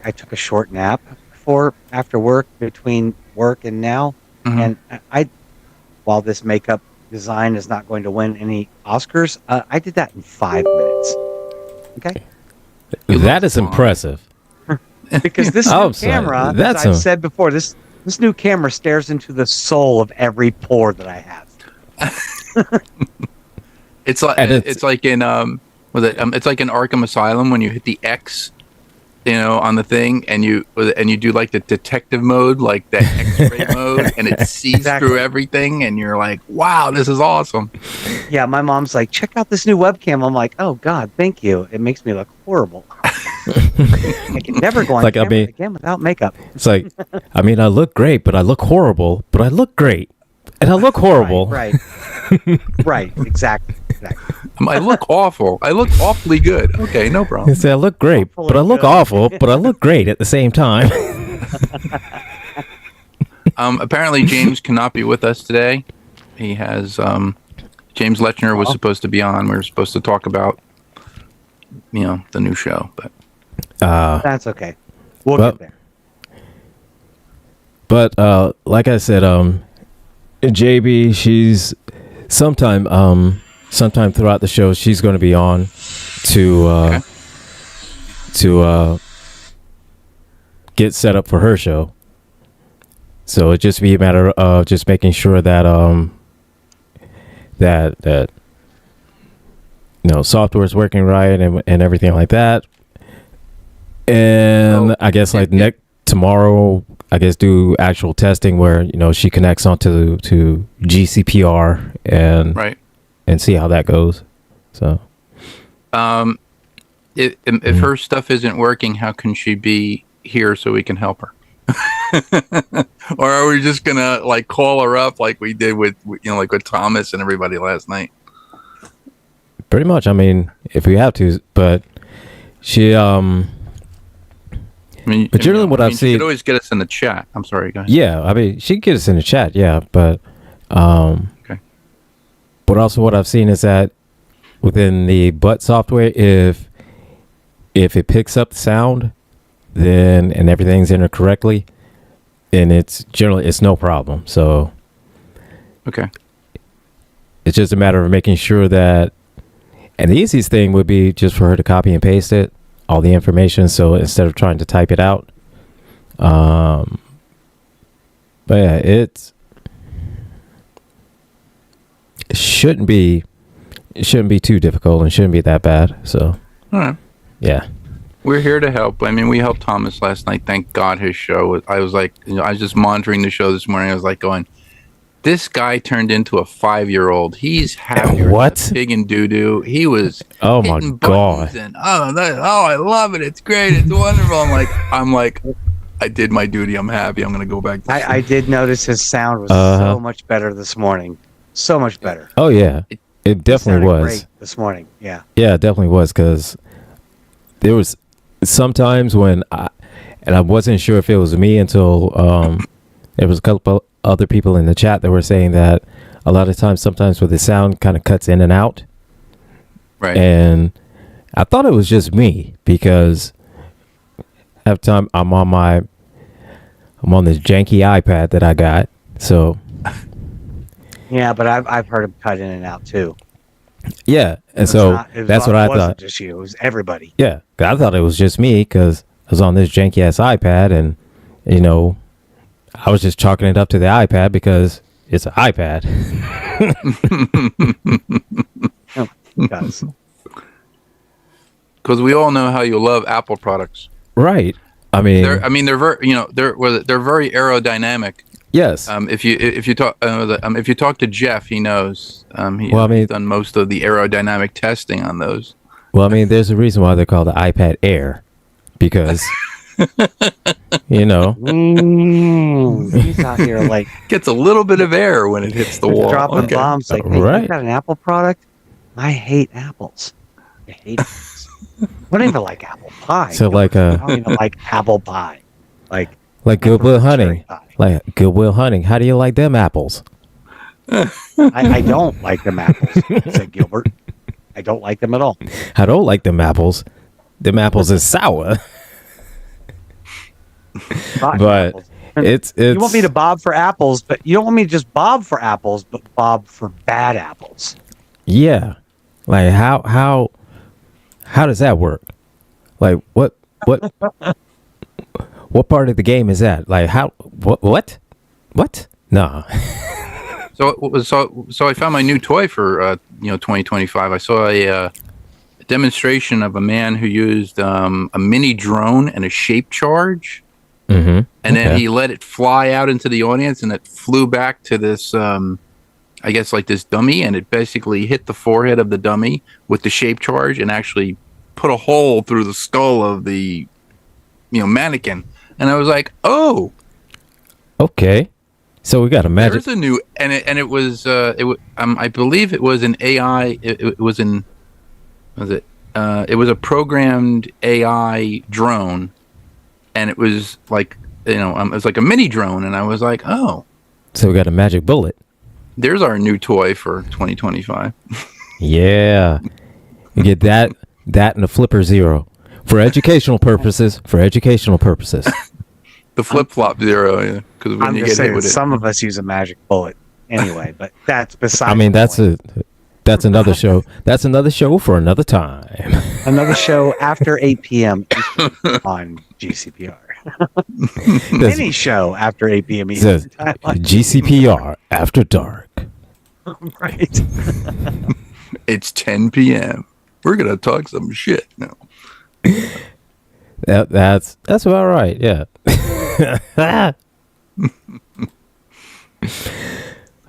I took a short nap after work, between work and now, and while this makeup design is not going to win any Oscars, I did that in 5 minutes. Okay, that is impressive. Because this new camera, as I've said before, this new camera stares into the soul of every pore that I have. It's like in it's like in Arkham Asylum when you hit the X, on the thing, and you do like the detective mode, like the X-ray mode, and it sees through everything, and you're like, wow, this is awesome. Yeah, my mom's like, check out this new webcam. I'm like, oh God, thank you. It makes me look horrible. I can never go on camera again without makeup. It's like, I look great, but I look horrible, but I look great, and I look horrible. Right. Right. Exactly. I look awful. I look awfully good. Okay, no problem. I look great, but I look awful, but I look great at the same time. Apparently, James cannot be with us today. He has James Lechner was supposed to be on. We were supposed to talk about the new show, but that's okay. We'll get there. But like I said, JB, she's sometime throughout the show, she's going to be on to get set up for her show. So it just be a matter of just making sure that that software is working right and everything like that. And I guess tomorrow, I guess do actual testing where she connects onto GCPR and see how that goes. So, if her stuff isn't working, how can she be here so we can help her? Or are we just gonna call her up like we did with with Thomas and everybody last night? Pretty much. If we have to, but she but generally, what I've seen, she could always get us in the chat. I'm sorry, guys. Yeah, she could get us in the chat. Yeah, but okay. But also, what I've seen is that within the butt software, if it picks up the sound, then and everything's in there correctly, and it's no problem. So, okay, it's just a matter of making sure that, and the easiest thing would be just for her to copy and paste all the information, so instead of trying to type it out. But yeah, it shouldn't be too difficult and shouldn't be that bad. So all right, yeah, we're here to help. We helped Thomas last night. Thank God his show. I was like, I was just monitoring the show this morning. I was like going, this guy turned into a 5-year-old. He's happier than a pig in doo-doo. He was oh my God. And, I love it. It's great. It's wonderful. I'm like, I did my duty. I'm happy. I'm going to go back to sleep. I did notice his sound was so much better this morning. So much better. Oh, yeah. It definitely was. Great this morning. Yeah. Yeah, it definitely was, because there was sometimes when I wasn't sure if it was me until there was a couple other people in the chat that were saying that a lot of times, sometimes where the sound kind of cuts in and out. Right. And I thought it was just me, because half the time I'm on this janky iPad that I got. So yeah, but I've heard him cut in and out too. Yeah, and so that's what I thought. It wasn't just you; it was everybody. Yeah, I thought it was just me because I was on this janky ass iPad, and I was just chalking it up to the iPad because it's an iPad. Because we all know how you love Apple products, right? They're very they're very aerodynamic. Yes. If you talk to Jeff, he knows. He's done most of the aerodynamic testing on those. Well, there's a reason why they're called the iPad Air, because he's out here gets a little bit of air when it hits the wall. Dropping bombs hey, right. You got an Apple product? I hate apples. I hate apples. I don't even like apple pie. So I don't even like apple pie. Like Goodwill Hunting. Like Goodwill Hunting. How do you like them apples? I don't like them apples, said Gilbert. I don't like them at all. I don't like them apples. Them apples is sour. Rotten but apples. it's You want me to bob for apples, but you don't want me to just bob for apples, but bob for bad apples. yeah. Like how does that work? Like what what part of the game is that? Like how what? Nah. So I found my new toy for 2025. I saw a demonstration of a man who used a mini drone and a shape charge, and then he let it fly out into the audience, and it flew back to this, I guess, like this dummy, and it basically hit the forehead of the dummy with the shape charge, and actually put a hole through the skull of the mannequin. And I was like, oh, Okay. So we got a magic. there's a new, and it was I believe it was an AI. It was an was it it was a programmed AI drone, and it was like it was like a mini drone, and I was like, oh, So we got a magic bullet. there's our new toy for 2025. Yeah. You get that and a flipper zero. For educational purposes. The flip flop zero, yeah, because when I'm you just get hit saying, with it, some of us use a magic bullet anyway, but that's beside. I mean, that's another show. That's another show for another time. another show after 8 p.m. on GCPR. Any show after 8 p.m. It says Eastern time on GCPR after dark. right. it's 10 p.m. We're gonna talk some shit now. That's about right. Yeah.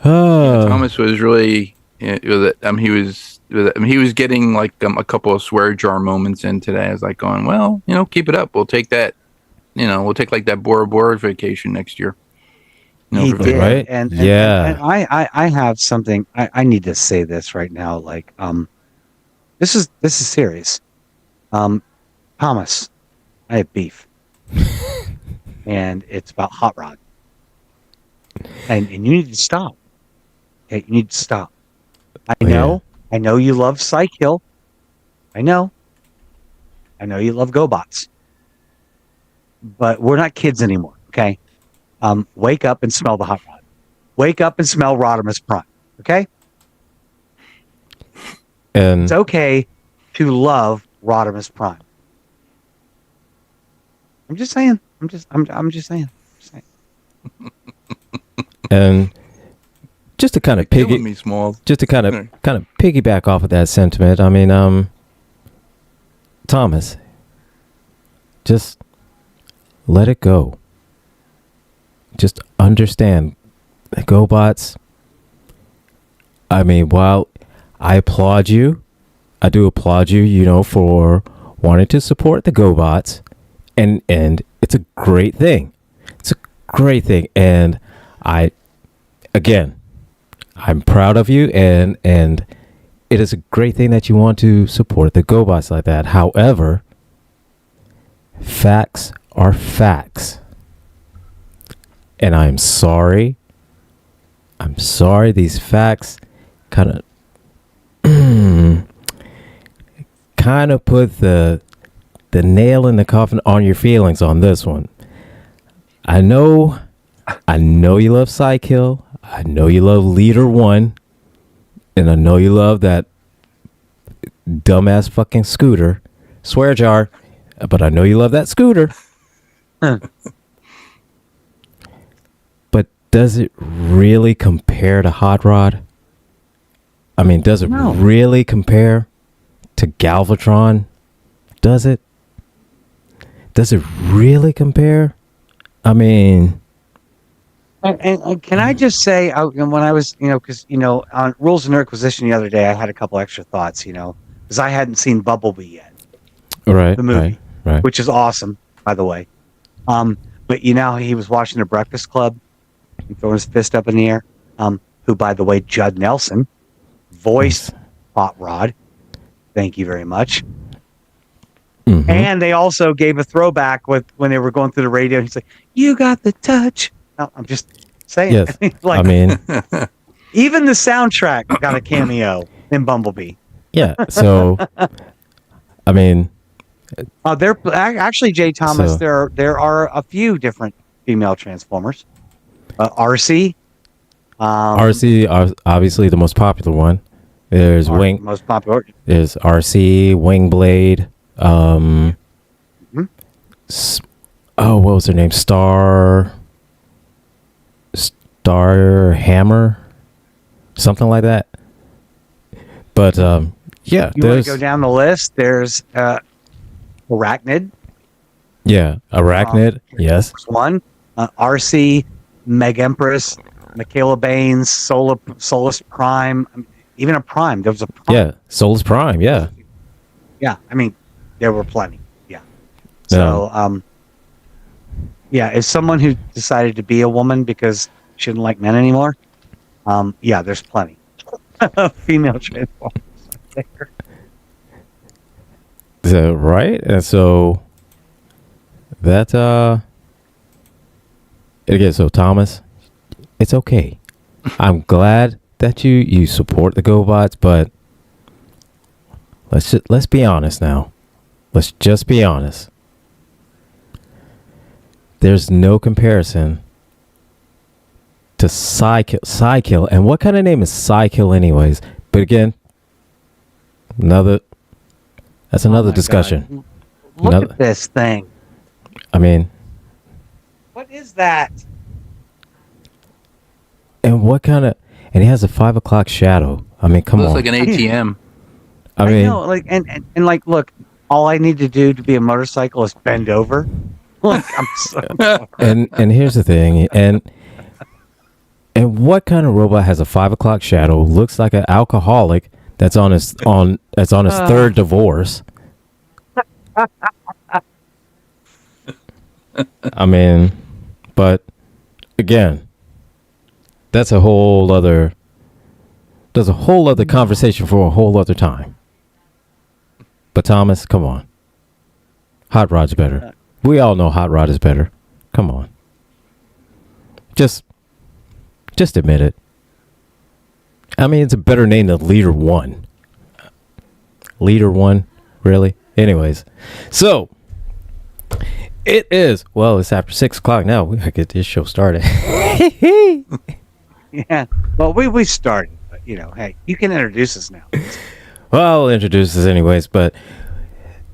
Oh. Thomas was really he was getting like a couple of swear jar moments in today. I was like going, well, keep it up. We'll take that. We'll take like that Bora Bora vacation next year. He for did, sure. Right? and Yeah. and I have something. I need to say this right now. Like, this is serious. Thomas, I have beef, and it's about Hot Rod, and you need to stop. Okay, you need to stop. I know you love Psych Hill. I know you love GoBots, but we're not kids anymore. Okay, wake up and smell the Hot Rod. Wake up and smell Rodimus Prime. Okay, And it's okay to love Rodimus Prime. I'm just saying. I'm just saying. and just to kind of Killing me, Smalls. just to kind of piggyback off of that sentiment. I mean, Thomas, just let it go. Just understand the GoBots. I mean, while I applaud you, I do applaud you, for wanting to support the GoBots, and it's a great thing. It's a great thing, and I'm proud of you, and it is a great thing that you want to support the GoBots like that. However, facts are facts. And I'm sorry. These facts kind of put the nail in the coffin on your feelings on this one. I know you love Psykill. I know you love Leader 1. And I know you love that dumbass fucking scooter. Swear jar. But I know you love that scooter. But does it really compare to Hot Rod? I mean, does it really compare to Galvatron? Does it? Does it really compare? I mean... And can I just say, when I was, because, on Rules and Requisition the other day, I had a couple extra thoughts, because I hadn't seen Bumblebee yet. Right. The movie. Right. Which is awesome, by the way. But he was watching The Breakfast Club and throwing his fist up in the air. Who, by the way, Judd Nelson voiced Hot Rod. Thank you very much. Mm-hmm. And they also gave a throwback when they were going through the radio. He's like, "You got the touch." No, I'm just saying. Yes. Like, I mean, even the soundtrack got a cameo in Bumblebee. yeah. So, I mean, There actually, Jay Thomas. So- There are a few different female Transformers. RC. RC are obviously the most popular one. There's most popular. There's RC, Wingblade. What was her name? Star Hammer, something like that. But yeah, You want to go down the list? There's Arachnid. Yeah, Arachnid. Yes. One. RC, Meg Empress, Michaela Baines, Solus Prime. Even a Prime. There was a Prime. Yeah, Solus Prime. Yeah. Yeah. I mean, there were plenty. Yeah. So, yeah, as someone who decided to be a woman because she didn't like men anymore, yeah, there's plenty. Female Transformers there. So, right? And so that again, so Thomas, it's okay. I'm glad that you support the GoBots, but let's be honest now. Let's just be honest. There's no comparison to Psykill. And what kind of name is Psykill anyways? But again, that's another discussion. God. Look at this thing. I mean, what is that? And what kind of, and he has a 5 o'clock shadow. I mean, come on. Looks like an ATM. I mean, know, like, and like, look, all I need to do to be a motorcycle is bend over. Like, I'm so and here's the thing, and what kind of robot has a 5 o'clock shadow, looks like an alcoholic that's on his third divorce? I mean, but again, that's a whole other conversation for a whole other time. But Thomas, come on. Hot Rod's better. We all know Hot Rod is better. Come on. Just admit it. I mean, it's a better name than Leader 1. Leader 1? Really? Anyways. So, it is, well, it's after 6 o'clock now. We gotta get this show started. Yeah. Well, we started, but, hey, you can introduce us now. Well, I'll introduce us anyways, but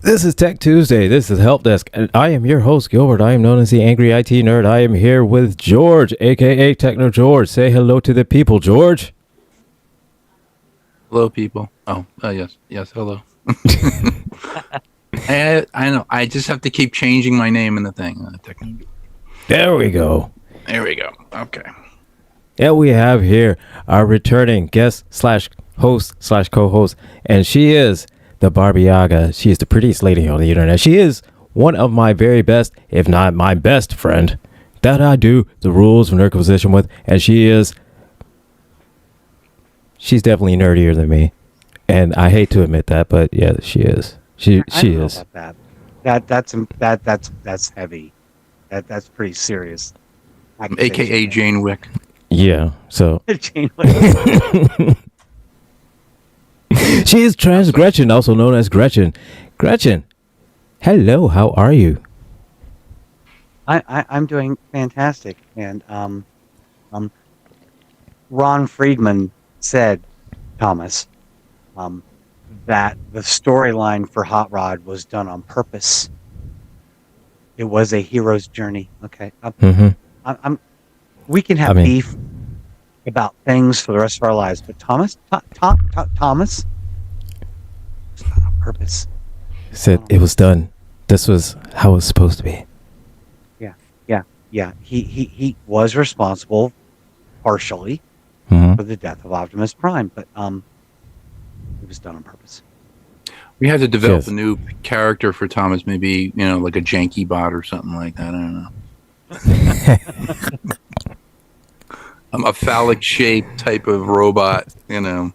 this is Tech Tuesday. This is Helpdesk, and I am your host, Gilbert. I am known as the Angry IT Nerd. I am here with George, a.k.a. Techno George. Say hello to the people, George. Hello, people. Oh, yes. Yes, hello. I know. I just have to keep changing my name in the thing. There we go. There we go. Okay. And we have here our returning guest / host / co-host, and she is the Barbie Yaga. She is the prettiest lady on the internet. She is one of my very best, if not my best friend, that I do the rules of Nerdquisition with, and she's definitely nerdier than me, and I hate to admit that, but yeah, she is. She is. About that. That's heavy. That's pretty serious. AKA Jane Wick. Yeah. So Jane Wick. she is Trans Gretchen, also known as Gretchen. Gretchen, hello. How are you? I'm doing fantastic, and Ron Friedman said, Thomas, that the storyline for Hot Rod was done on purpose. It was a hero's journey. Okay, we can have beef about things for the rest of our lives, but Thomas, Thomas, it's done on purpose. He said it was done. This was how it was supposed to be. Yeah. He was responsible, partially, for the death of Optimus Prime, but it was done on purpose. We had to develop a new character for Thomas, maybe, like a janky bot or something like that. I don't know. I'm a phallic shaped type of robot, that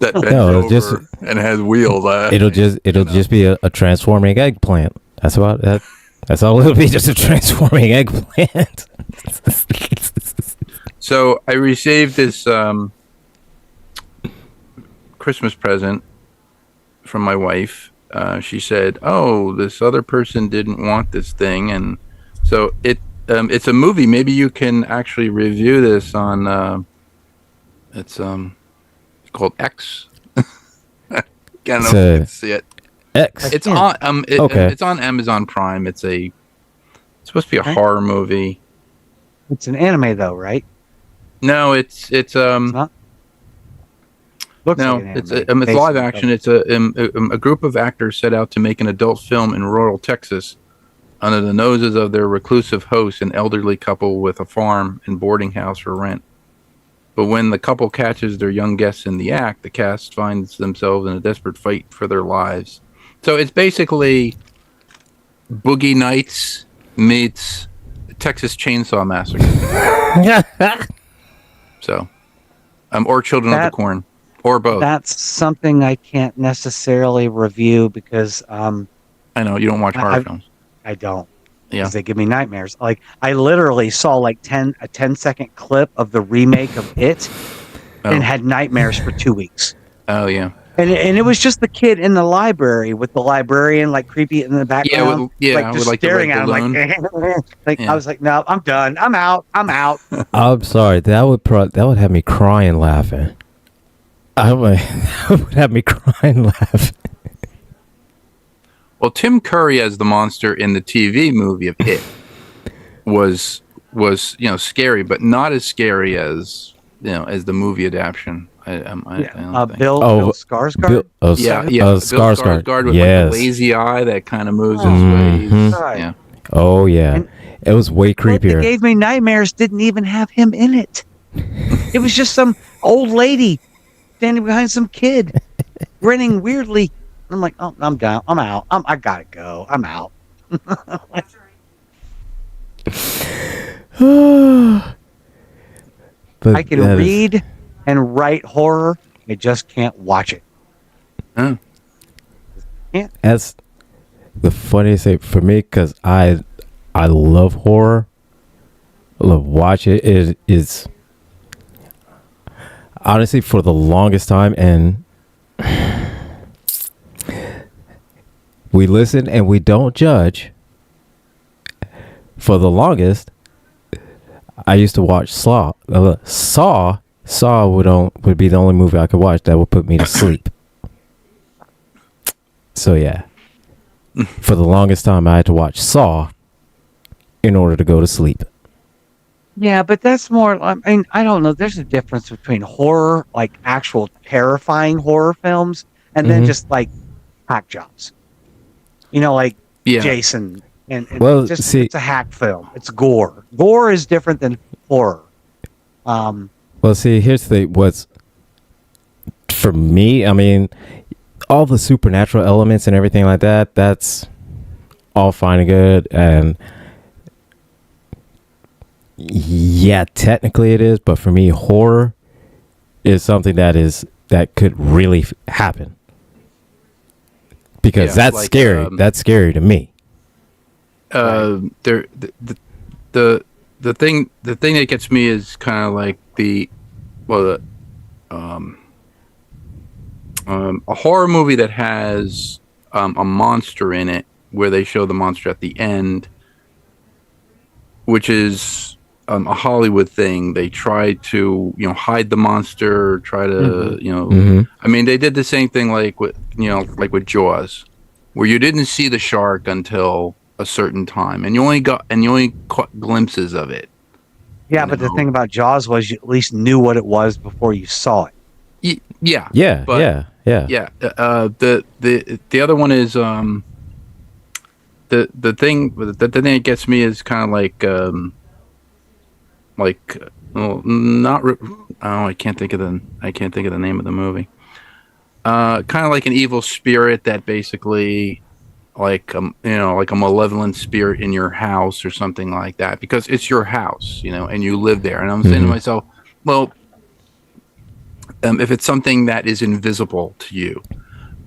bends over and has wheels. It'll just be a transforming eggplant. That's about that. That's all it'll be, just a transforming eggplant. So I received this Christmas present from my wife. she said, "Oh, this other person didn't want this thing," and so it's a movie. Maybe you can actually review this on. It's called X. I don't know if you can see it. X. It's on Okay. It's on Amazon Prime. It's supposed to be a horror movie. It's an anime though, right? No, it's not. Looks no, like an it's anime, it's live action. It's a group of actors set out to make an adult film in rural Texas under the noses of their reclusive host, an elderly couple with a farm and boarding house for rent. But when the couple catches their young guests in the act, the cast finds themselves in a desperate fight for their lives. So it's basically Boogie Nights meets Texas Chainsaw Massacre. So, or Children of the Corn, or both. That's something I can't necessarily review because I know you don't watch horror films. I don't. Yeah, because they give me nightmares. Like I literally saw like a 10-second clip of the remake of It, and had nightmares for 2 weeks. Oh yeah. And it was just the kid in the library with the librarian like creepy in the background. Like just staring at him like I was like, no, I'm done. I'm out. I'm sorry. That would have me crying laughing. That would have me crying laughing. Well, Tim Curry as the monster in the TV movie of It was scary, but not as scary as as the movie adaptation. Bill Skarsgård. Bill Skarsgård with like the lazy eye that kind of moves his ways. Yeah. Oh yeah, and it was way creepier. What gave me nightmares didn't even have him in it. It was just some old lady standing behind some kid, grinning weirdly. I'm like, oh, I'm down. I'm out. I gotta go. I'm out. I can read and write horror. I just can't watch it. Yeah. That's the funniest thing for me because I love horror. I love watching it. It is honestly for the longest time, and we listen and we don't judge. For the longest, I used to watch Saw. Saw would be the only movie I could watch that would put me to sleep. So yeah, for the longest time, I had to watch Saw in order to go to sleep. Yeah, but that's more. I mean, I don't know. There's a difference between horror, like actual terrifying horror films, and then just like hack jobs. Like Jason. And it's a hack film. It's gore. Gore is different than horror. Well, see, here's the thing. What's for me, I mean, all the supernatural elements and everything like that, that's all fine and good. And yeah, technically it is. But for me, horror is something that could really happen. Because that's like, scary. That's scary to me. The thing that gets me is kind of like a horror movie that has a monster in it, where they show the monster at the end, which is a Hollywood thing. They try to hide the monster, try to I mean, they did the same thing like with Jaws, where you didn't see the shark until a certain time, and you only caught glimpses of it. Yeah, but the thing about Jaws was you at least knew what it was before you saw it. Yeah. The other one is the thing that gets me is kind of I can't think of the name of the movie. Kind of like an evil spirit that basically like a malevolent spirit in your house or something like that, because it's your house, and you live there. And I'm saying to myself, well, if it's something that is invisible to you,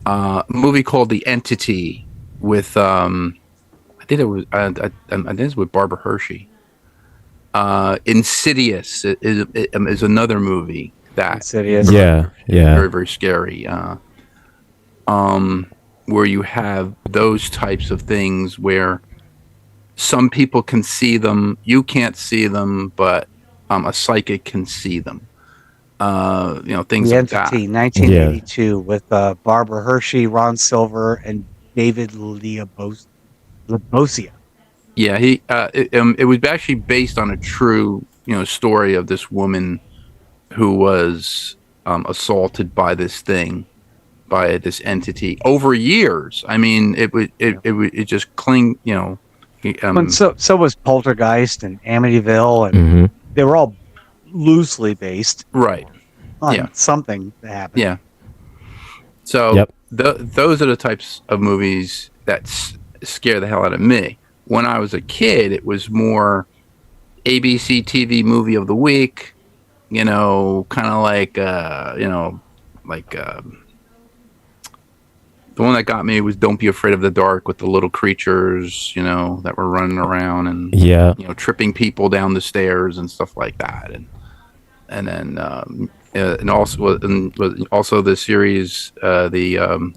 a movie called The Entity with I think it's with Barbara Hershey. Insidious is another movie that Insidious. Yeah. very, very scary. where you have those types of things where some people can see them, you can't see them, but a psychic can see them. Things The like that. Entity, 1982, with Barbara Hershey, Ron Silver, and David Libosia. Yeah, it was actually based on a true story of this woman who was assaulted by this thing, by this entity over years. I mean, it just cling. So was Poltergeist and Amityville, and they were all loosely based, right, on something that happened. Yeah. So those are the types of movies that scare the hell out of me. When I was a kid, it was more ABC TV movie of the week, kind of like, the one that got me was Don't Be Afraid of the Dark, with the little creatures, that were running around and, tripping people down the stairs and stuff like that. And then, and also the series, the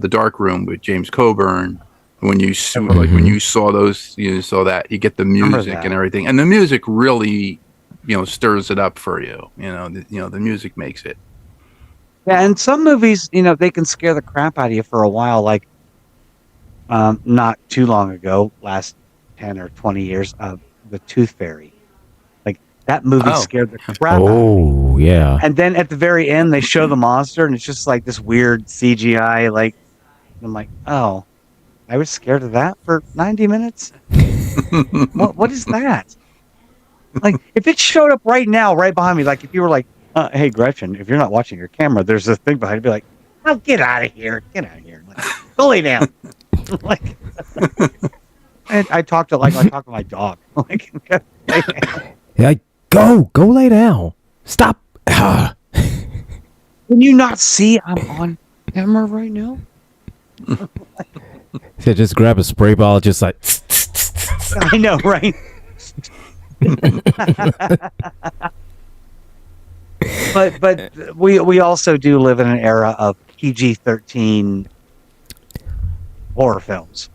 Dark Room with James Coburn. When you when you saw those, you saw that you get the music and everything, and the music really, stirs it up for you. The music makes it. Yeah, and some movies, they can scare the crap out of you for a while. Like, not too long ago, last 10 or 20 years, The Tooth Fairy. Like, that movie scared the crap out of me. Oh, yeah. And then at the very end, they show the monster, and it's just like this weird CGI. Like, I'm like, oh. I was scared of that for 90 minutes. What is that? Like, if it showed up right now, right behind me, like if you were like, hey, Gretchen, if you're not watching your camera, there's this thing behind you, be like, oh, get out of here. Get out of here. Like, go lay down. Like, and I talk to my dog. Like, lay down. Yeah, go lay down. Stop. Can you not see I'm on camera right now? So just grab a spray ball, just like. I know, right? but we also do live in an era of PG-13 horror films,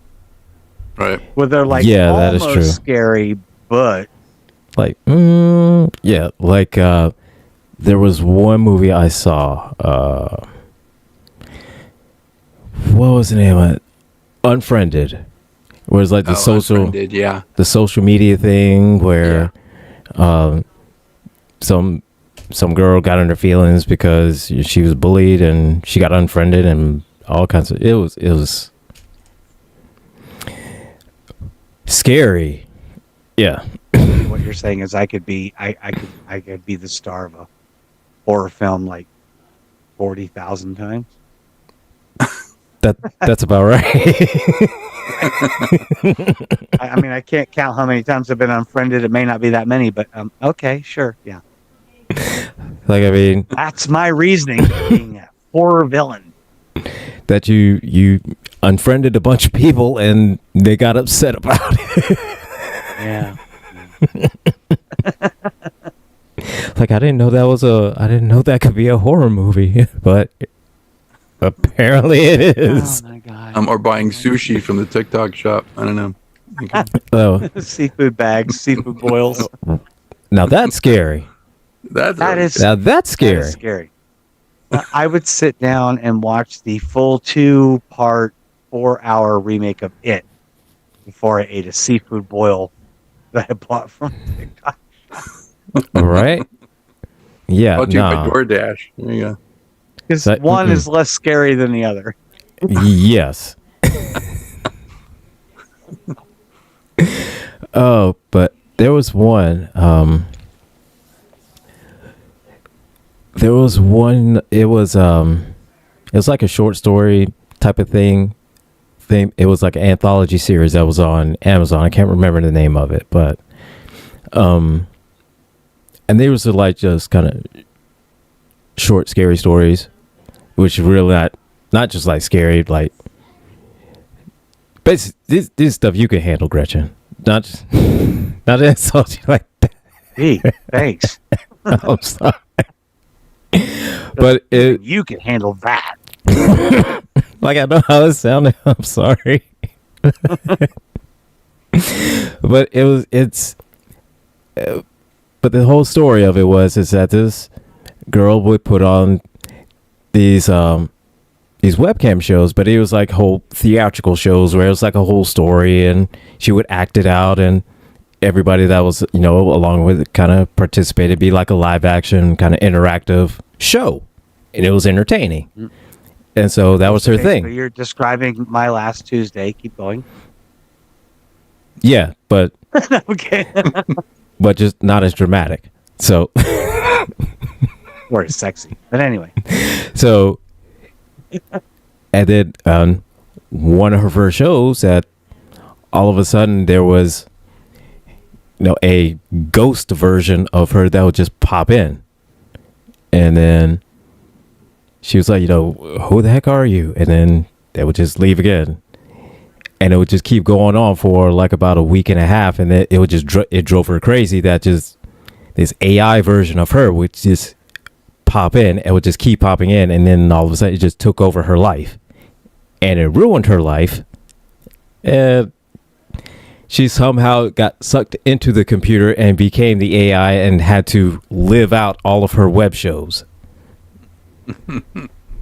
right? Where they're like that is true. Scary, but like like there was one movie I saw. What was the name of it? Unfriended, where it's like the social media thing where some girl got in her feelings because she was bullied and she got unfriended and all kinds of it was scary. Yeah. What you're saying is I could be the star of a horror film like 40,000 times. That's about right. I mean, I can't count how many times I've been unfriended. It may not be that many, but okay, sure, yeah. Like, I mean, that's my reasoning for being a horror villain. That you unfriended a bunch of people and they got upset about it. Yeah. Like, I didn't know that could be a horror movie, but apparently it is. Oh my God. Or buying sushi from the TikTok shop. I don't know. Oh. Seafood bags, seafood boils. Now that's scary. That's scary. That is scary. I would sit down and watch the full 2-part, 4-hour remake of It before I ate a seafood boil that I bought from TikTok. All right. Yeah. I'll do my DoorDash. There you go. Because one is less scary than the other. Yes. Oh, but there was one. It was like a short story type of thing. It was like an anthology series that was on Amazon. I can't remember the name of it, but and they was like just kind of short, scary stories, which really not just like scary, like basically this stuff you can handle, Gretchen. Not insult you like that. Hey, thanks. I'm sorry. But you can handle that. Like I know how it sounded. I'm sorry. But but the whole story of it is that this girl would put on these webcam shows, but it was like whole theatrical shows where it was like a whole story and she would act it out, and everybody that was, along with it kind of participated, be like a live action kind of interactive show, and it was entertaining. And so that was her thing. So you're describing My Last Tuesday. Keep going. Yeah, but okay. but just not as dramatic. So or as sexy. But anyway. So and then on one of her first shows, that all of a sudden there was a ghost version of her that would just pop in, and then she was like, who the heck are you? And then they would just leave again, and it would just keep going on for like about a week and a half, and then it would just it drove her crazy that just this AI version of her would just pop in and would just keep popping in, and then all of a sudden it just took over her life, and it ruined her life, and she somehow got sucked into the computer and became the AI and had to live out all of her web shows.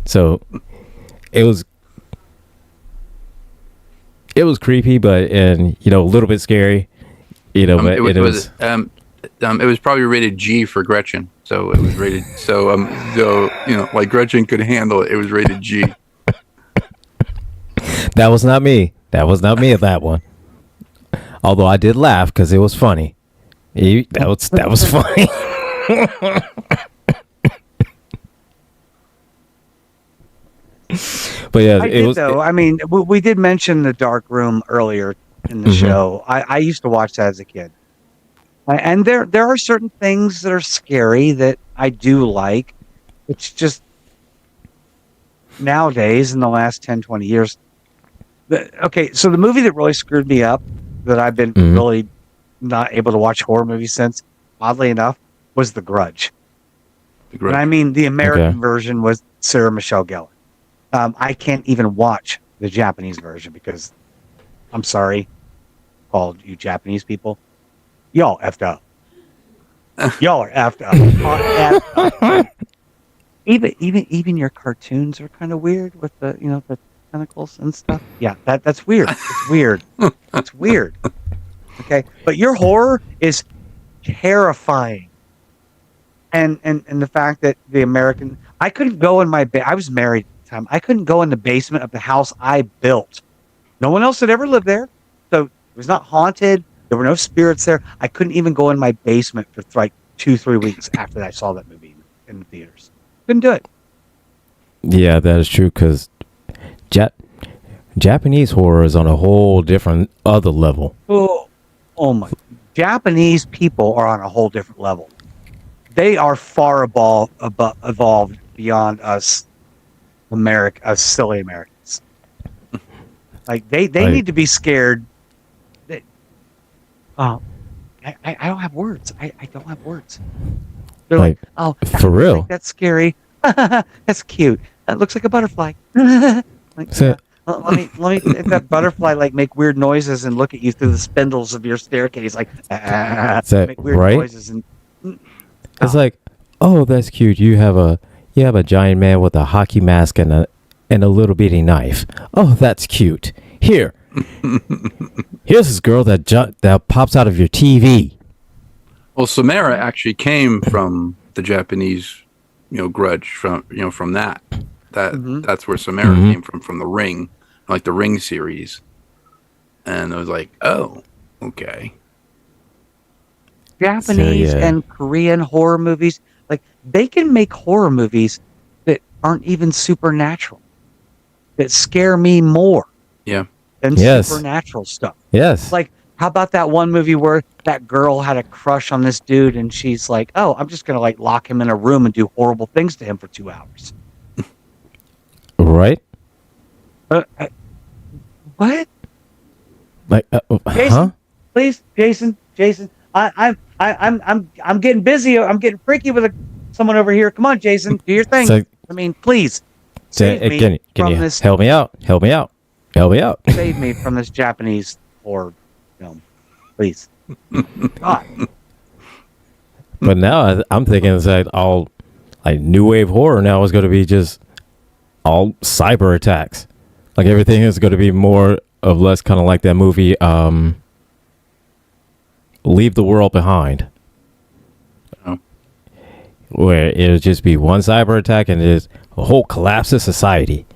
So it was creepy, but a little bit scary. But it was probably rated G for Gretchen. So it was rated. So like Gretchen could handle it. It was rated G. That was not me. That was not me at that one. Although I did laugh because it was funny. That was funny. But yeah, I mean, we did mention The Dark Room earlier in the show. I used to watch that as a kid, and there are certain things that are scary that I do like. It's just nowadays, in the last 10, 20 years. Okay, so the movie that really screwed me up, that I've been really not able to watch horror movies since, oddly enough, was The Grudge. And I mean, the American version was Sarah Michelle Gellar. I can't even watch the Japanese version because, I'm sorry, all you Japanese people, y'all effed up. Y'all are effed up. Effed up. Even your cartoons are kind of weird with the the tentacles and stuff. Yeah, that's weird. It's weird. It's weird. Okay, but your horror is terrifying. And the fact that the American, I couldn't go in my I was married at the time. I couldn't go in the basement of the house I built. No one else had ever lived there, so it was not haunted. There were no spirits there. I couldn't even go in my basement for like 2-3 weeks after I saw that movie in the theaters. Couldn't do it. Yeah, that is true, because Japanese horror is on a whole different other level. Oh my! Japanese people are on a whole different level. They are far evolved beyond us, us silly Americans. Like they need to be scared. I don't have words. I don't have words. They're like, oh, for real? Like, that's scary. That's cute. That looks like a butterfly. Like, so, let me if that butterfly like make weird noises and look at you through the spindles of your staircase, like make weird noises and. It's like, oh, that's cute. You have a giant man with a hockey mask and a little bitty knife. Oh, that's cute. Here's this girl that pops out of your TV. Well, Samara actually came from the Japanese, Grudge from that. That's where Samara came from The Ring, like the Ring series. And I was like, oh, okay. Japanese and Korean horror movies, like they can make horror movies that aren't even supernatural, that scare me more than supernatural stuff. Yes. Like, how about that one movie where that girl had a crush on this dude and she's like, oh, I'm just going to like lock him in a room and do horrible things to him for 2 hours. Right? What? Like, Jason, please, Jason, I'm getting busy. I'm getting freaky with someone over here. Come on, Jason, do your thing. So, I mean, please. Save me Can from you this. help me out? Help me out. Help me out. Save me from this Japanese horror film, please. God. But now I'm thinking it's like all like new wave horror now is going to be just all cyber attacks. Like everything is going to be more or less kind of like that movie, Leave the World Behind. Oh. Where it'll just be one cyber attack and there's a whole collapse of society.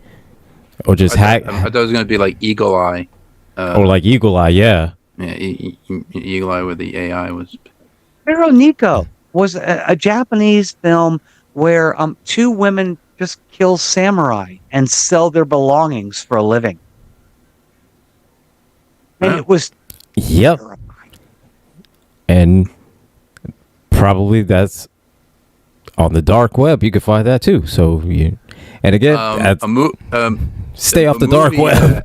Or just hack. I thought it was going to be like Eagle Eye. Or like Eagle Eye, yeah. Yeah, Eagle Eye with the AI was. Nico was a Japanese film where two women just kill samurai and sell their belongings for a living. And it was terrifying. And probably that's on the dark web. You could find that too. So and again, stay off the dark web.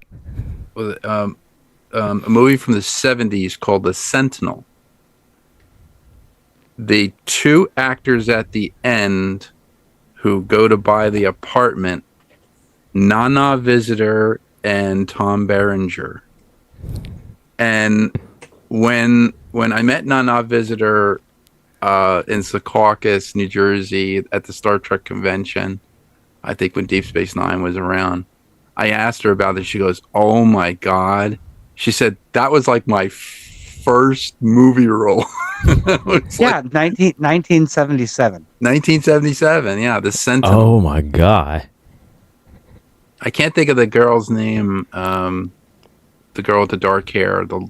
A movie from the 70s called The Sentinel. The two actors at the end who go to buy the apartment, Nana Visitor and Tom Berenger. And when I met Nana Visitor in Secaucus, New Jersey, at the Star Trek convention, I think when Deep Space Nine was around, I asked her about it. She goes, "Oh my God." She said, "That was like my first movie role." Yeah, 1977. 1977, yeah, The Sentinel. Oh my God. I can't think of the girl's name. The girl with the dark hair, the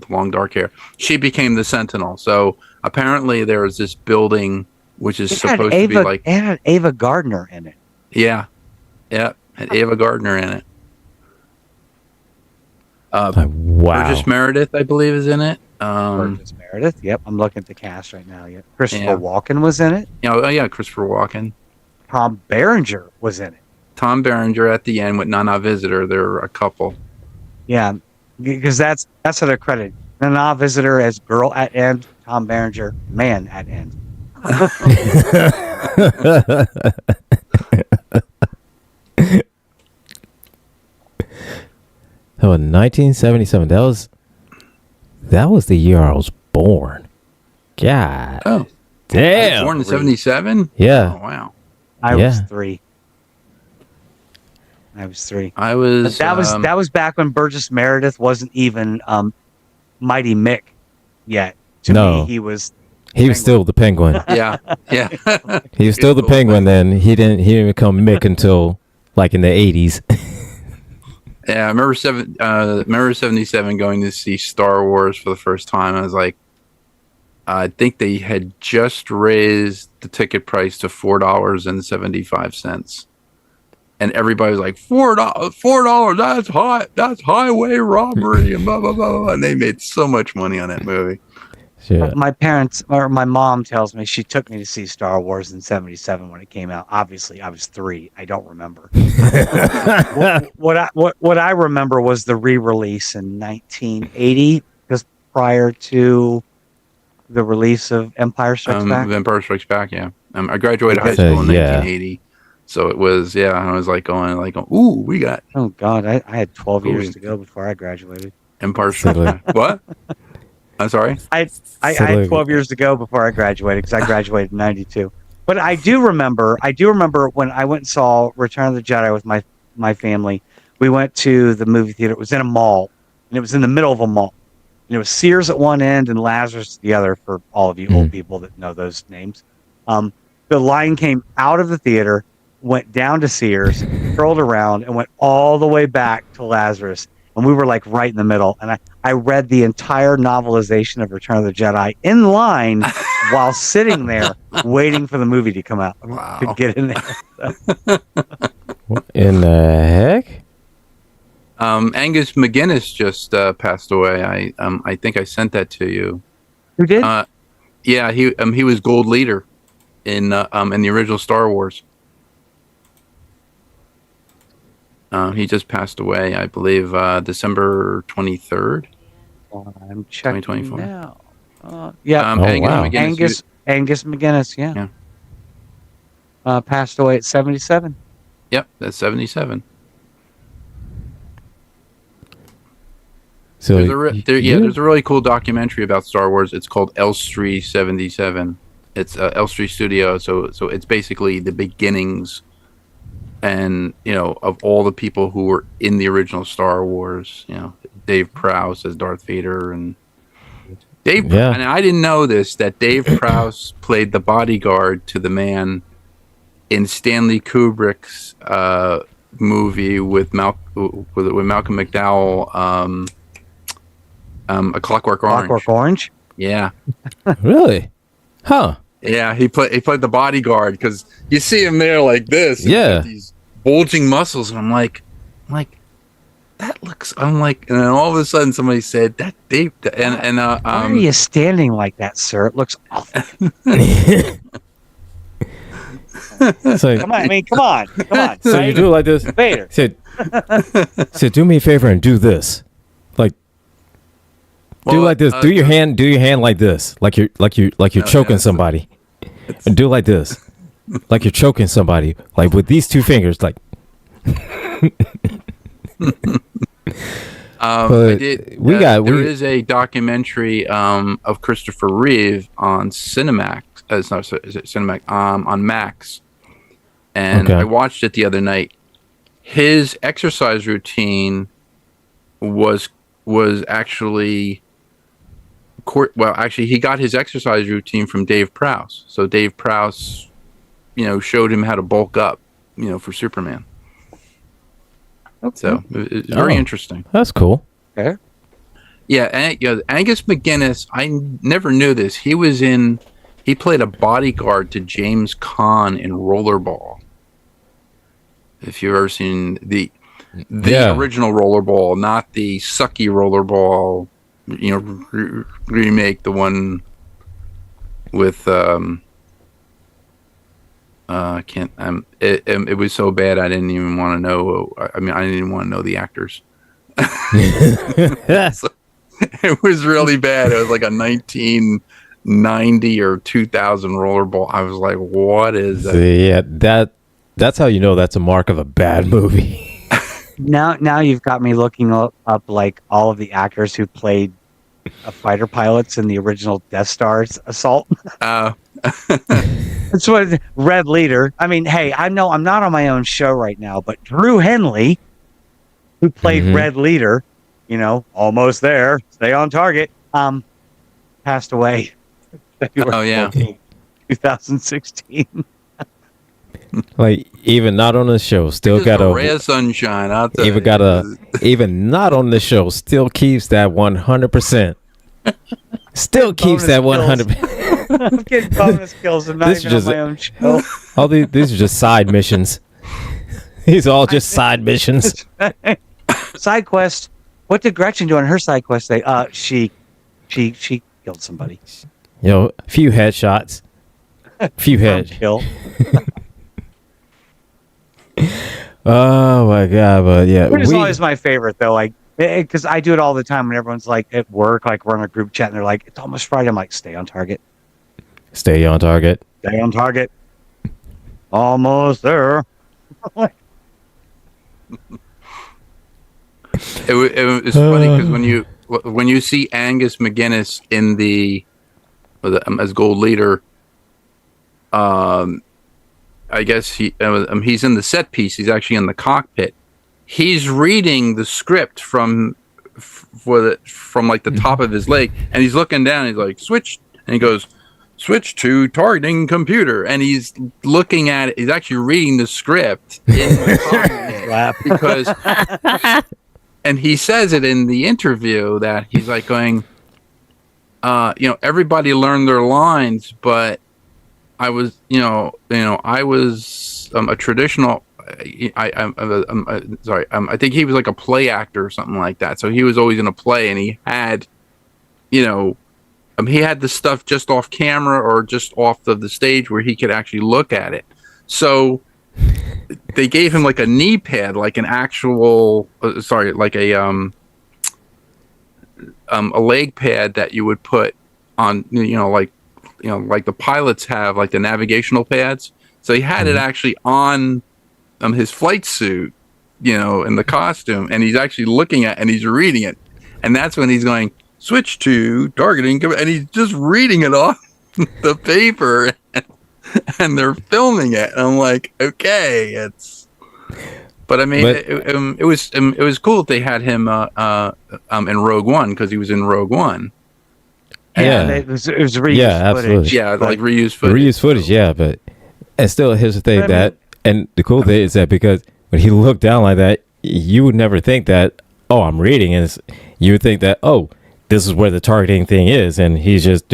long dark hair. She became the Sentinel. So apparently there was this building which is supposed to be like. It had Ava Gardner in it. Yeah, had Ava Gardner in it. Wow. Burgess Meredith, I believe, is in it. Burgess Meredith. Yep, I'm looking at the cast right now. Yeah, Christopher Walken was in it. Christopher Walken. Tom Berenger was in it. Tom Berenger at the end with Nana Visitor. There were a couple. Yeah, because that's what they're credited. Nana Visitor as girl at end. Tom Berenger, man at end. So in 1977, that was the year I was born. God. Oh. Damn. Born in 77? Yeah. Oh, wow. I was 3. I was 3. But that was back when Burgess Meredith wasn't even Mighty Mick yet. To me, he was still the Penguin. Yeah. He was still the Penguin then. He didn't become Mick until like in the 80s. Yeah, I remember 77 going to see Star Wars for the first time. I was like, I think they had just raised the ticket price to $4.75. And everybody was like, $4, that's high, that's highway robbery, and blah, blah, blah, blah. And they made so much money on that movie. Sure. My parents, or my mom tells me she took me to see Star Wars in 77 when it came out. Obviously, I was 3. I don't remember. What I remember was the re-release in 1980, because prior to the release of Empire Strikes Back. Empire Strikes Back, yeah. I graduated high school in 1980. So it was, I was like going, ooh, we got. Oh, God, I had 12 years to go before I graduated. Empire Strikes Back. What? I'm sorry? I had 12 years to go before I graduated, because I graduated in 92. But I do remember when I went and saw Return of the Jedi with my family. We went to the movie theater. It was in a mall, and it was in the middle of a mall. And it was Sears at one end and Lazarus at the other, for all of you old people that know those names. The line came out of the theater, went down to Sears, curled around, and went all the way back to Lazarus. And we were like right in the middle. And I read the entire novelization of Return of the Jedi in line while sitting there waiting for the movie to come out. Wow. To get in there. What in the heck? Angus McGinnis just passed away. I think I sent that to you. Who did? Yeah, he was Gold Leader in the original Star Wars. He just passed away, I believe, December 23rd. I'm checking 2024. now. Yeah. McGinnis, Angus McGinnis, yeah. Passed away at 77. Yep, that's 77. So there's a really cool documentary about Star Wars. It's called Elstree 77. It's Elstree Studio, so it's basically the beginnings, and of all the people who were in the original Star Wars. Dave Prowse as Darth Vader, and and I didn't know this, that Dave Prowse played the bodyguard to the man in Stanley Kubrick's movie with Malcolm McDowell. A Clockwork Orange. Clockwork Orange? Yeah. Really? Huh. Yeah, he played the bodyguard, because you see him there like this. Yeah. These bulging muscles, and I'm like, that looks. I'm like, and then all of a sudden somebody said that Dave. Why are you standing like that, sir? It looks awful. So, come on. So you do it like this, Vader. So do me a favor and do this, do like this. Do your hand like this, like you're choking somebody, and do like this, like you're choking somebody, like with these two fingers, like. There is a documentary of Christopher Reeve on Cinemax. Is it Cinemax? On Max, and I watched it the other night. His exercise routine was actually. Actually, he got his exercise routine from Dave Prowse. So Dave Prowse, showed him how to bulk up, for Superman. Okay. So it's very interesting. That's cool. Okay. Yeah, and Angus McGinnis, I never knew this. He played a bodyguard to James Caan in Rollerball. If you've ever seen the original Rollerball, not the sucky Rollerball, remake, the one with it was so bad I didn't even want to know. I didn't even want to know the actors. So, it was really bad. It was like a 1990 or 2000 Rollerball. I was like, what is that? Yeah, that's how you know that's a mark of a bad movie. Now you've got me looking up like all of the actors who played fighter pilots in the original Death Star's assault. That's what Red Leader. I mean, hey, I know I'm not on my own show right now, but Drew Henley, who played Red Leader, almost there, stay on target, passed away February 14th, 2016. Like, even not on the show, still got a ray of sunshine out there. Even not on the show, still keeps that 100%. Still keeps that 100%. I'm getting bonus kills and not even on my own show. All these are just side missions. These are all just side missions. Side quest. What did Gretchen do on her side quest today? She killed somebody. A few headshots. Few head kill. Oh my god! But yeah, it's always my favorite though. Like, because I do it all the time when everyone's like at work, like we're in a group chat, and they're like, "It's almost Friday." I'm like, "Stay on target. Stay on target. Stay on target. Almost there." It's funny because when you see Angus McGinnis in as Gold Leader, I guess he's in the set piece. He's actually in the cockpit. He's reading the script from like the top of his leg, and he's looking down. He's like, switch, and he goes, switch to targeting computer, and he's looking at it. He's actually reading the script in the cockpit because, and he says it in the interview that he's like going, everybody learned their lines, but I was, I was a traditional. I think he was like a play actor or something like that. So he was always in a play, and he had, he had the stuff just off camera or just off of the stage where he could actually look at it. So they gave him like a knee pad, like an actual, like a leg pad that you would put on, like the pilots have, like the navigational pads. So he had it actually on his flight suit, in the costume, and he's actually looking at and he's reading it, and that's when he's going switch to targeting, and he's just reading it off the paper, and they're filming it. And I'm like, okay, it's. But I mean, it was cool that they had him in Rogue One because he was in Rogue One. And it was reused footage. Absolutely. Yeah, like reused footage. Reused footage, yeah, but and still, here's the thing and the cool thing is that because when he looked down like that, you would never think that, oh, I'm reading, and you would think that, oh, this is where the targeting thing is, and he's just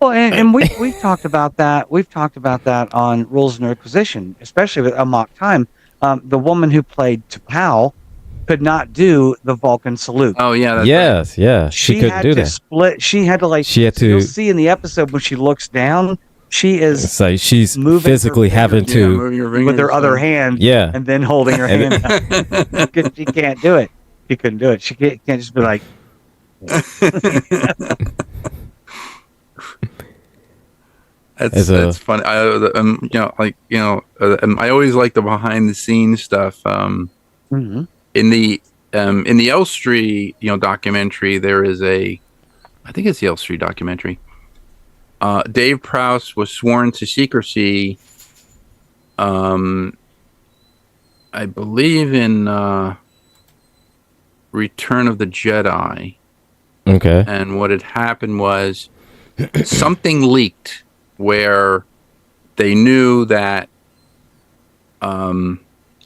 Well, and we've talked about that. We've talked about that on Rules and Requisition, especially with Amok Time. The woman who played T'Pau could not do the Vulcan salute. Oh yeah, that's yes, right. Yeah, she couldn't do that. Split. She had to You'll see in the episode when she looks down, she is. It's like she's physically having to with her other hand. Yeah, and then holding her hand up. She can't do it. She couldn't do it. She can't just be like. That's funny. I always like the behind the scenes stuff. Mm-hmm. In the Elstree, documentary, there is I think it's the Elstree documentary. Dave Prowse was sworn to secrecy. I believe in Return of the Jedi. Okay. And what had happened was something leaked where they knew that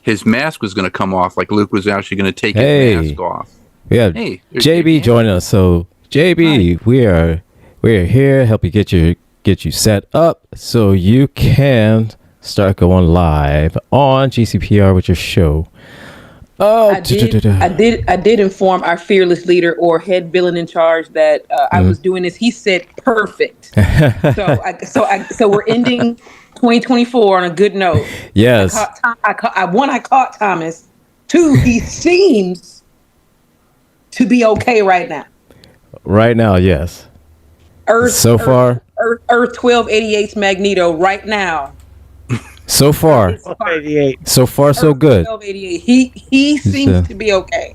his mask was going to come off, like Luke was actually going to take his mask off. Yeah, JB joining us. So JB, hi. we are here, help you get you set up so you can start going live on GCPR with your show. Oh, I did inform our fearless leader or head villain in charge that I was doing this. He said perfect. So we're ending 2024 on a good note. Yes. I caught Thomas. 2, he seems to be okay right now. Right now, yes. Earth 1288's Magneto right now. So far, so good. 1288. He seems to be okay.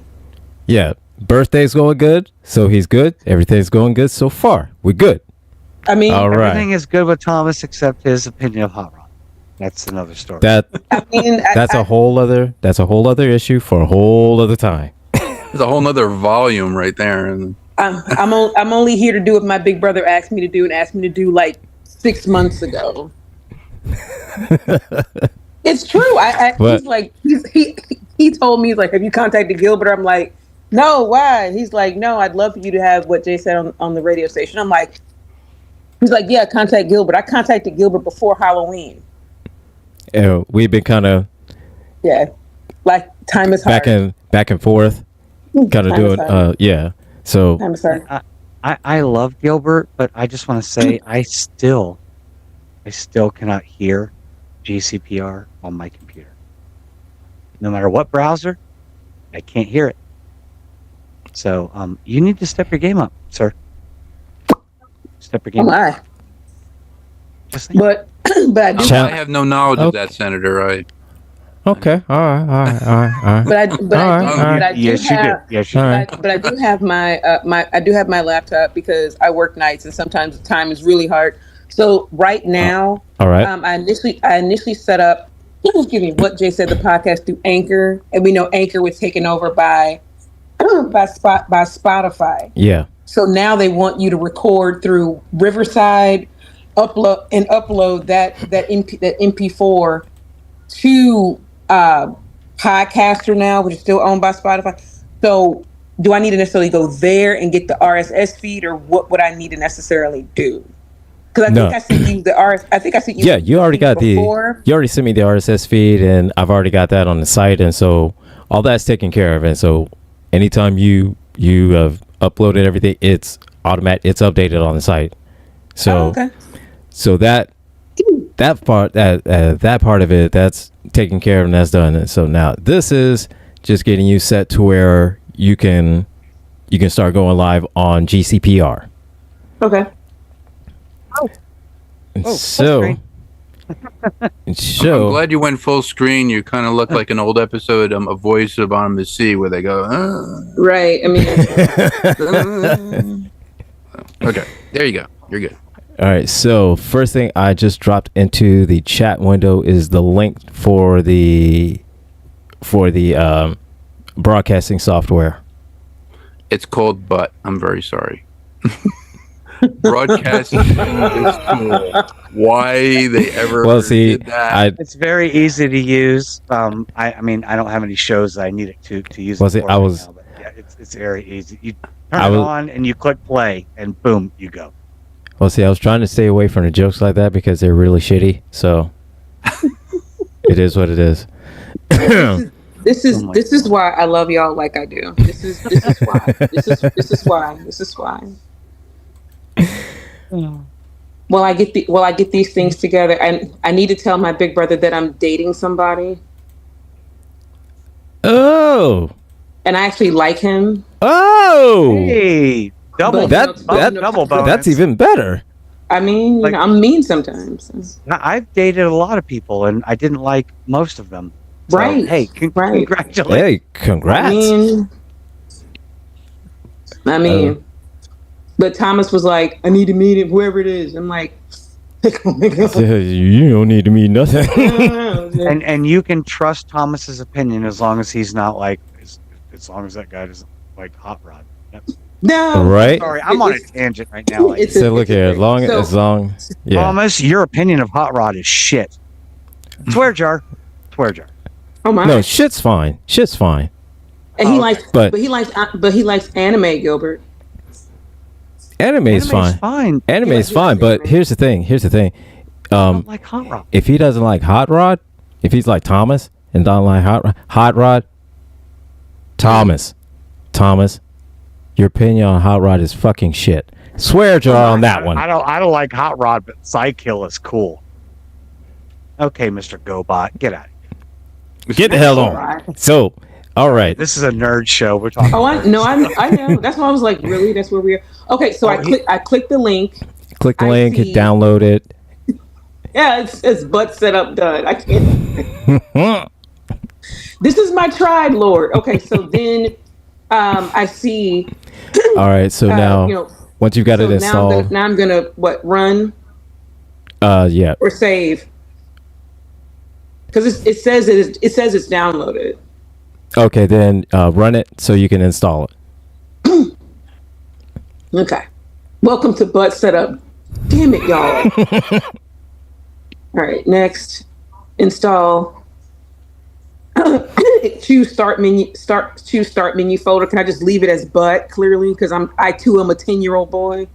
Yeah, birthday's going good, so he's good. Everything's going good so far. We're good. I mean, everything is good with Thomas except his opinion of Hot Rod. That's another story. That's a whole other issue for a whole other time. There's a whole other volume right there. And I'm only here to do what my big brother asked me to do and asked me to do like 6 months ago. It's true. He's like he told me, he's like, have you contacted Gilbert? I'm like, no, why? He's like, no, I'd love for you to have what Jay said on the radio station. I'm like, he's like, yeah, contact Gilbert. I contacted Gilbert before Halloween. Yeah, we've been kind of like time is hard. back and forth, kind of doing So I'm sorry. I love Gilbert, but I just want to say I still cannot hear GCPR on my computer. No matter what browser, I can't hear it. So you need to step your game up, sir. Step your game up. But I have no knowledge of that, Senator. Okay. All right. But I do have my my laptop because I work nights and sometimes the time is really hard. So right now, all right. I initially set up, what Jay said, the podcast through Anchor, and we know Anchor was taken over by Spotify. Yeah. So now they want you to record through Riverside, upload that MP4 to Podcaster now, which is still owned by Spotify. So do I need to necessarily go there and get the RSS feed, or what would I need to necessarily do? Because I sent you the I think I sent you. Yeah, you already got before. You already sent me the RSS feed, and I've already got that on the site, and so all that's taken care of. And so anytime you have uploaded everything, it's automatic. It's updated on the site. So so that part that part of it, that's taken care of and that's done. And so now this is just getting you set to where you can start going live on GCPR. Okay. So show. I'm glad you went full screen. You kind of look like an old episode of A Voice of Bottom of the Sea where they go, Right. I mean, okay, there you go. You're good. All right. So first thing I just dropped into the chat window is the link for the broadcasting software. It's called Butt. I'm very sorry. Broadcasting is cool. Why they ever did that? It's very easy to use. I mean, I don't have any shows I need it to use. Was it it? for I right was. now, but yeah, it's very easy. You turn it on and you click play, and boom, you go. Well, see, I was trying to stay away from the jokes like that because they're really shitty. So it is what it is. This is why I love y'all like I do. This is why. This is why. Well, I get these things together, and I need to tell my big brother that I'm dating somebody. Oh. And I actually like him. Oh. Hey, double bonus. That's even better. I mean, like, I'm mean sometimes. I've dated a lot of people, and I didn't like most of them. So, right. Hey, congratulations. Hey, congrats. I mean, but Thomas was like, I need to meet him, whoever it is. I'm like, oh my God. You don't need to meet nothing. and you can trust Thomas's opinion as long as he's not like, as long as that guy doesn't like Hot Rod. No, right? Sorry, I'm on a tangent right now. Like, so look here, as long, yeah. Thomas, your opinion of Hot Rod is shit. Swear jar. Oh my! No, shit's fine. And he likes, but he likes anime, Gilbert. Anime is fine. Anime is fine, but here's the thing. I don't like Hot Rod. If he doesn't like Hot Rod, if he's like Thomas and don't like Hot Rod, Thomas, your opinion on Hot Rod is fucking shit. Swear jar on that one. I don't like Hot Rod, but Sidekill is cool. Okay, Mr. GoBot, get out of here. Get the hell on. So, all right. This is a nerd show. We're talking. Oh, I know. That's why I was like, really? That's where we are. Okay, so I click the link. Click the link. Download it. Yeah, it's butt setup done. I can't. This is my tribe, Lord. Okay, so then I see. All right, so now once you've got it installed, now I'm gonna run? Yeah. Or save. Because it says it's downloaded. Okay, then run it so you can install it. Okay. Welcome to Butt Setup. Damn it, y'all. All right, next. Install. Choose start menu folder. Can I just leave it as butt clearly? Because I too am a 10-year-old boy.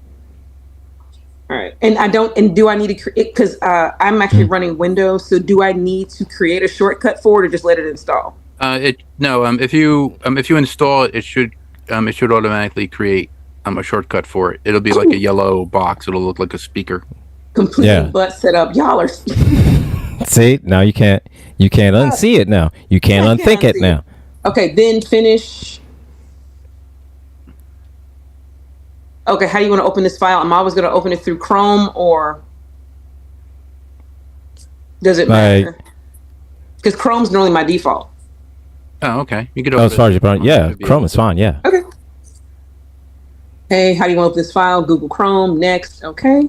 All right, and do I need to create? Because I'm actually running Windows, so do I need to create a shortcut for it, or just let it install? If you install it, it should automatically create a shortcut for it. It'll be like a yellow box. It'll look like a speaker. Completely butt set up. Y'all are. See, now you can't unsee it now. You can't unthink it now. Okay, then finish. Okay, how do you want to open this file? I'm always going to open it through Chrome, or does it matter? Because Chrome's normally my default. Oh, okay. You could open as far as you're Chrome is fine. Yeah. Okay. Hey, how do you want to open this file? Google Chrome. Next. Okay.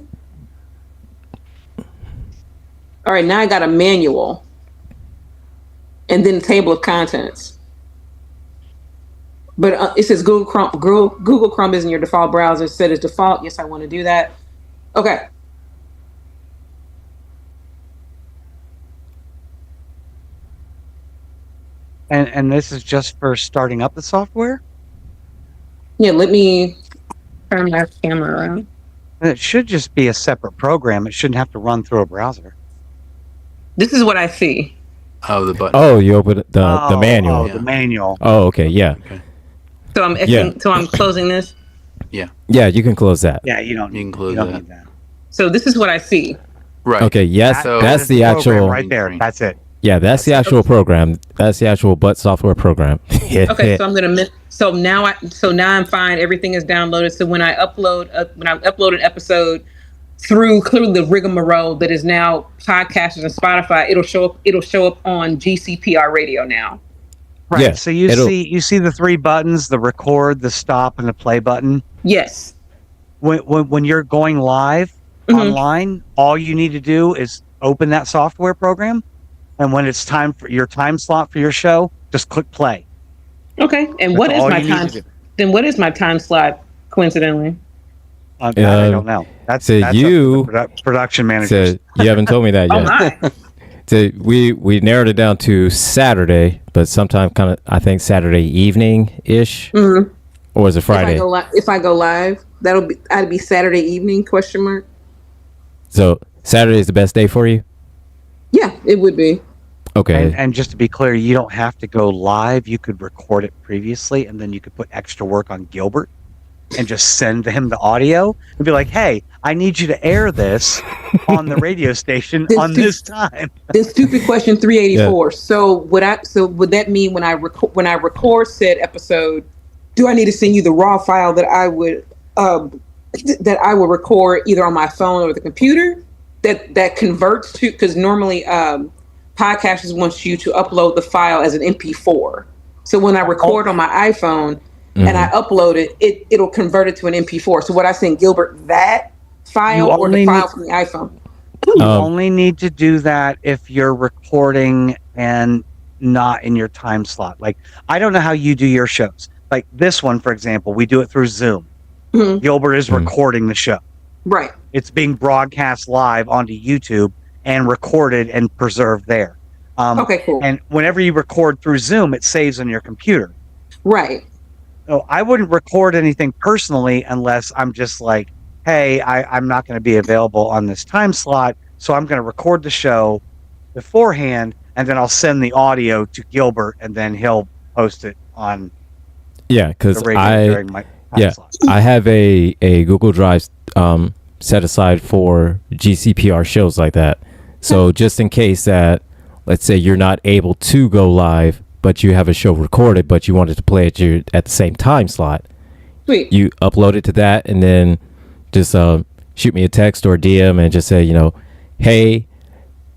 All right, now I got a manual, and then a table of contents. But it says Google Chrome isn't your default browser. Set as default. Yes, I want to do that. Okay. And this is just for starting up the software? Yeah, let me turn my camera around. And it should just be a separate program. It shouldn't have to run through a browser. This is what I see. Oh, the button. Oh, you open the manual. Oh, the manual. Oh, okay, yeah. Okay. So I'm closing this? Yeah. Yeah, you can close that. Yeah, you can close that. So this is what I see. Right. Okay, yes, that's the actual right there. That's it. Yeah, that's the actual program. That's the actual butt software program. Yeah. Okay, so now I'm fine. Everything is downloaded. So when I upload an episode, through clearly the rigmarole that is now podcasters and Spotify, it'll show up on GCPR radio now. Right. Yeah, So you see the three buttons: the record, the stop, and the play button. Yes. When you're going live online, all you need to do is open that software program, and when it's time for your time slot for your show, just click play. Okay. And what is my time? Then what is my time slot? Coincidentally, I don't know. That's you, production manager. You haven't told me that yet. Oh my. So we narrowed it down to Saturday, but sometime kind of I think Saturday evening ish, or is it Friday? If I go live, I'd be Saturday evening ? So Saturday is the best day for you? Yeah, it would be. Okay. And just to be clear, you don't have to go live. You could record it previously, and then you could put extra work on Gilbert and just send him the audio and be like, "Hey, I need you to air this on the radio station on this time." This stupid question 384. Yeah. So would that mean when I record said episode, do I need to send you the raw file that I would record either on my phone or the computer that converts to, because normally podcasters want you to upload the file as an MP4. So when I record on my iPhone and I upload it, it'll convert it to an MP4. So would I send Gilbert that file or the file from the iPhone? You only need to do that if you're recording and not in your time slot. Like, I don't know how you do your shows. Like this one, for example, we do it through Zoom. Gilbert is recording the show. Right. It's being broadcast live onto YouTube and recorded and preserved there. Okay, cool. And whenever you record through Zoom, it saves on your computer. Right. So I wouldn't record anything personally unless I'm just like, hey, I'm not going to be available on this time slot, so I'm going to record the show beforehand, and then I'll send the audio to Gilbert, and then he'll post it on because the radio during my time slot. I have a Google Drive set aside for GCPR shows like that. So just in case that, let's say you're not able to go live, but you have a show recorded, but you wanted to play it at the same time slot, Sweet. You upload it to that, and then just shoot me a text or DM and just say, hey,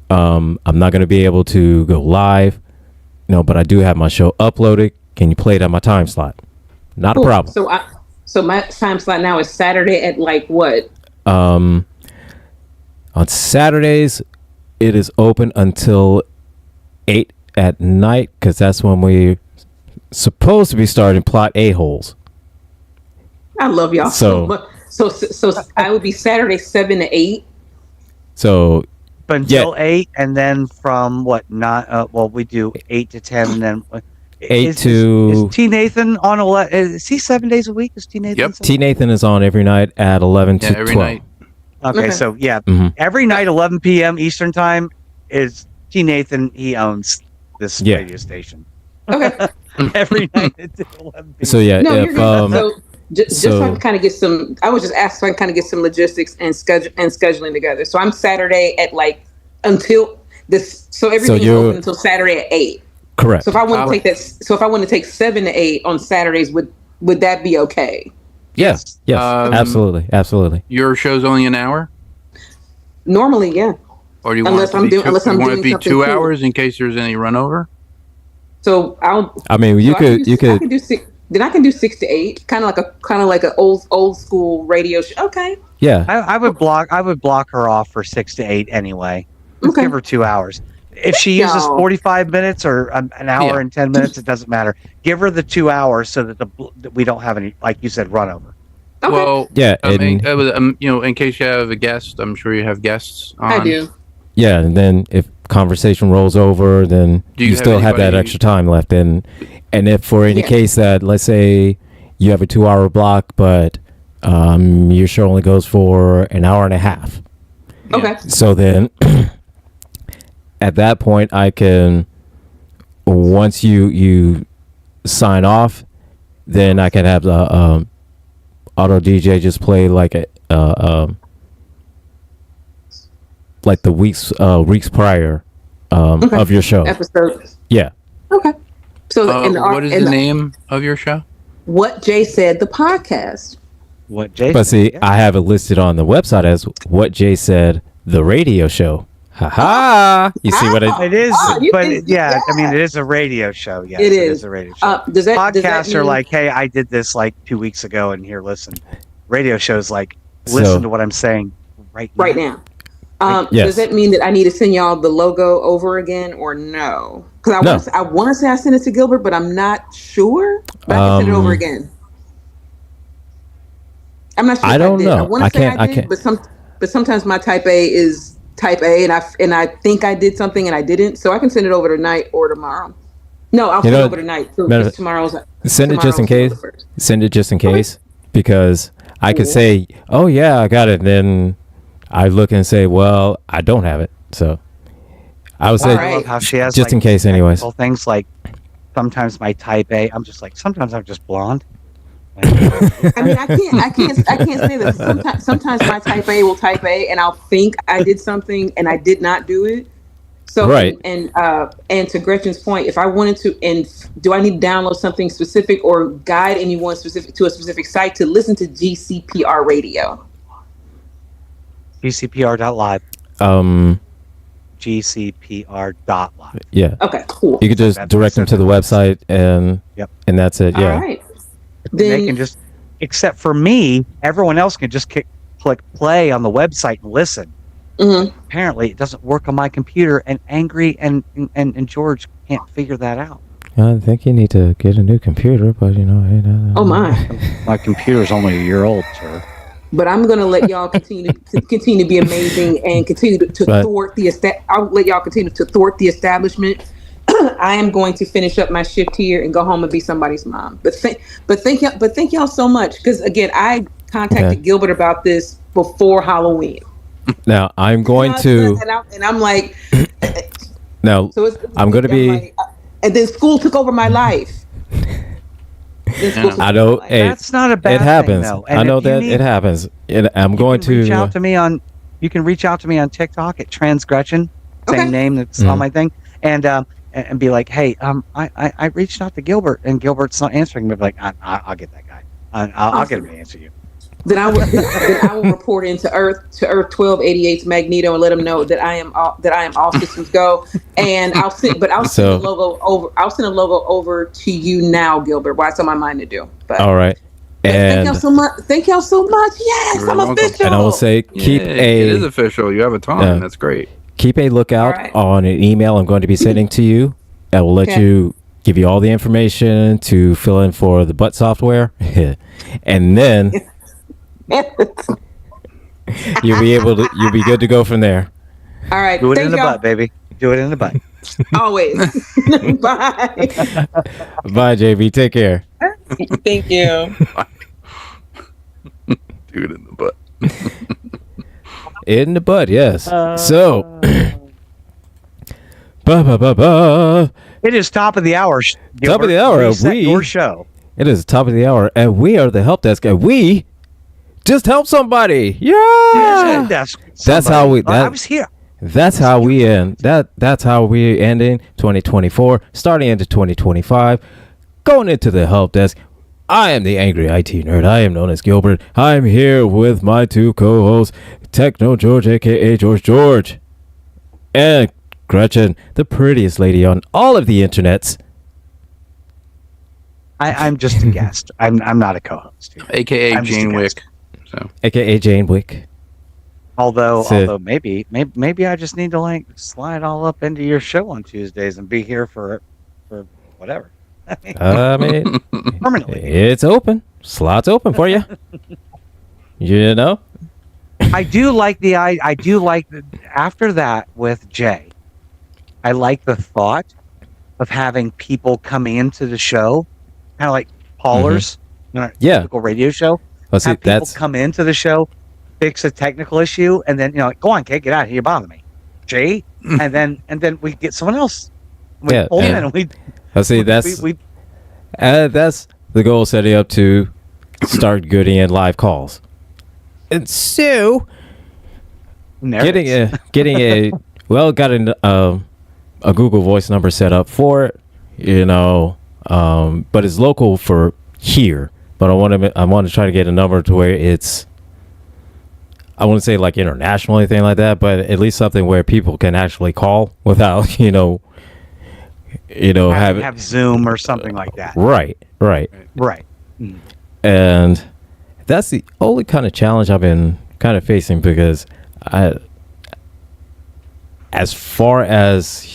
I'm not going to be able to go live, but I do have my show uploaded. Can you play it on my time slot? Not a problem. So my time slot now is Saturday at like what? On Saturdays, it is open until 8 at night, because that's when we're supposed to be starting Plot A-Holes. I love y'all so much. So I would be Saturday 7 to 8. So until 8, and then from what? Not we do 8 to 10, and then 8 is T Nathan on 11? Is he 7 days a week? Is T Nathan? Yep. T Nathan is on every night at 11 to 12. Night. Okay, so every night 11 p.m. Eastern time is T Nathan. He owns this radio station. Okay. Every night at 11 p.m. So yeah, just so I can kind of get some. I was just asked so I can kind of get some logistics and scheduling together. So I'm Saturday at like until this. So everything is open until Saturday at 8. Correct. So if I want to take that, if I want to take 7 to 8 on Saturdays, would that be okay? Yes. Absolutely. Your show's only an hour? Normally, yeah. Or do you want it to be 2 hours in case there's any run over? So you could. I can do 6. Then I can do 6 to 8, kind of like a old school radio show. Okay. Yeah. I would block her off for 6 to 8 anyway. Okay. Give her 2 hours. If she uses 45 minutes or an hour and 10 minutes, it doesn't matter. Give her the 2 hours so that we don't have any, like you said, run over. Okay. Well, yeah. In case you have a guest, I'm sure you have guests on. I do. Yeah, and then if conversation rolls over, then you still have that extra time left. And if for any case that, let's say you have a 2-hour block, but your show only goes for an hour and a half. Okay. So then at that point, I can, once you sign off, then I can have the auto DJ just play like like the weeks prior of your show episode. Yeah. Okay. So what is the name of your show? What Jay Said, the podcast. what Jay But said. see, Yeah. I have it listed on the website as what Jay said, the radio show. Ha ha! You see what It is, you but can- yeah, I mean, it is a radio show. Yes, It it is. is a radio show. Does that Podcasts are mean, like, hey, I did this like 2 weeks ago, and here, listen. Radio shows like, So- listen to what I'm saying right now? Yes. Does that mean that I need to send y'all the logo over again, or no? Because No. I want to say I sent it to Gilbert, but I'm not sure. But I can send it over again. I'm not sure. I if don't did. know. I want I to say can't- I I did, can't- but sometimes my type A is type A, and I think I did something and I didn't. So I can send it over tonight or tomorrow. No, I'll send it over tonight. So matter of- tomorrow's. Send it just in tomorrow's case. the first. Send it just in case, because I could Cool. say, "Oh yeah, I got it." And then I look and say, "Well, I don't have it." So I would say, All right. I love how she has just like, in case, anyways. technical things like sometimes my type A. I'm just like sometimes I'm just blonde. I mean, I can't say that. Sometimes my type A will type A, and I'll think I did something and I did not do it. So, Right. and to Gretchen's point, if I wanted to, and do I need to download something specific or guide anyone specific to a specific site to listen to GCPR radio? GCPR.live. Um, GCPR.live. yeah, Okay, cool. you could just That's direct them to the website, and Yep. and that's it. Yeah. All right. They Then can just, except for me, everyone else can just click play on the website and listen. mhm. Apparently, it doesn't work on my computer, and Angry and George can't figure that out. I think you need to get a new computer, but you know, hey, Oh my. My computer's only a year old, sir. But I'm gonna let y'all continue to be amazing and continue to Right. thwart the I'll let y'all continue to thwart the establishment. I am going to finish up my shift here and go home and be somebody's mom. But thank y'all so much, because again, I contacted Okay. Gilbert about this before Halloween. Now I'm going to and I'm like, now. so it's, I'm gonna be- like, and then school took over my life. Then school took I over know. my life. Hey, That's not a bad it happens. thing, though. I know that it happens. And I'm going to reach to. out to me on. You can reach out to me on TikTok at Transgretchen, same Okay. name that's on my thing, and be like, hey, I reached out to Gilbert, and Gilbert's not answering me. But like, I'll get that guy. I'll get him to answer you. Then I will report into Earth 1288's Magneto and let him know that I am all systems go. And I'll send So- a logo over. I'll send a logo over to you now, Gilbert. Well, that's on my mind to do. But All right. thank y'all And so much. Thank y'all so much. Yes, You're I'm welcome. official. and I will say keep Yeah, it is a official. You have a time. Yeah. That's great. keep a lookout All right. on an email I'm going to be sending to you. I will let Okay. you give you all the information to fill in for the butt software, and then you'll be good to go from there. All right. Do it Thank in the y'all. butt, baby. Do it in the butt. Always. Bye. Bye, JB. Take care. Thank you. Dude in the butt. In the butt, yes. So, ba ba ba ba. It is top of the hour. Top of the hour, Reset we- your show. It is top of the hour, and we are the help desk, and we just help somebody. Yeah. That's how we- I was here. That's how we end. That's how we ending 2024, starting into 2025, going into the help desk. I am the angry IT nerd. I am known as Gilbert. I'm here with my two co-hosts, Techno George, aka George, and Gretchen, the prettiest lady on all of the internets. I'm just a guest. I'm not a co-host here. AKA I'm just a Jane guest. Wick. So AKA Jane Wick. Although So- maybe I just need to like slide all up into your show on Tuesdays and be here for whatever. I mean, Permanently. it's open. Slots open for you. You know? I do like after that with Jay. I like the thought of having people coming into the show, kind of like callers, Yeah. typical radio show. Well, see, Have people that's come into the show, fix a technical issue, and then go on, kid, get out of here, you bother me, Jay, and then we get someone else. We Yeah, pull them yeah. in and we I see. That's we that's the goal. Setting up to start getting in live calls, and so nervous. getting a well, got a Google Voice number set up for it, but it's local for here, but I want to try to get a number to where it's, I wouldn't say like international or anything like that, but at least something where people can actually call without, have Zoom or something like that. Right. Mm. And that's the only kind of challenge I've been kind of facing, because as far as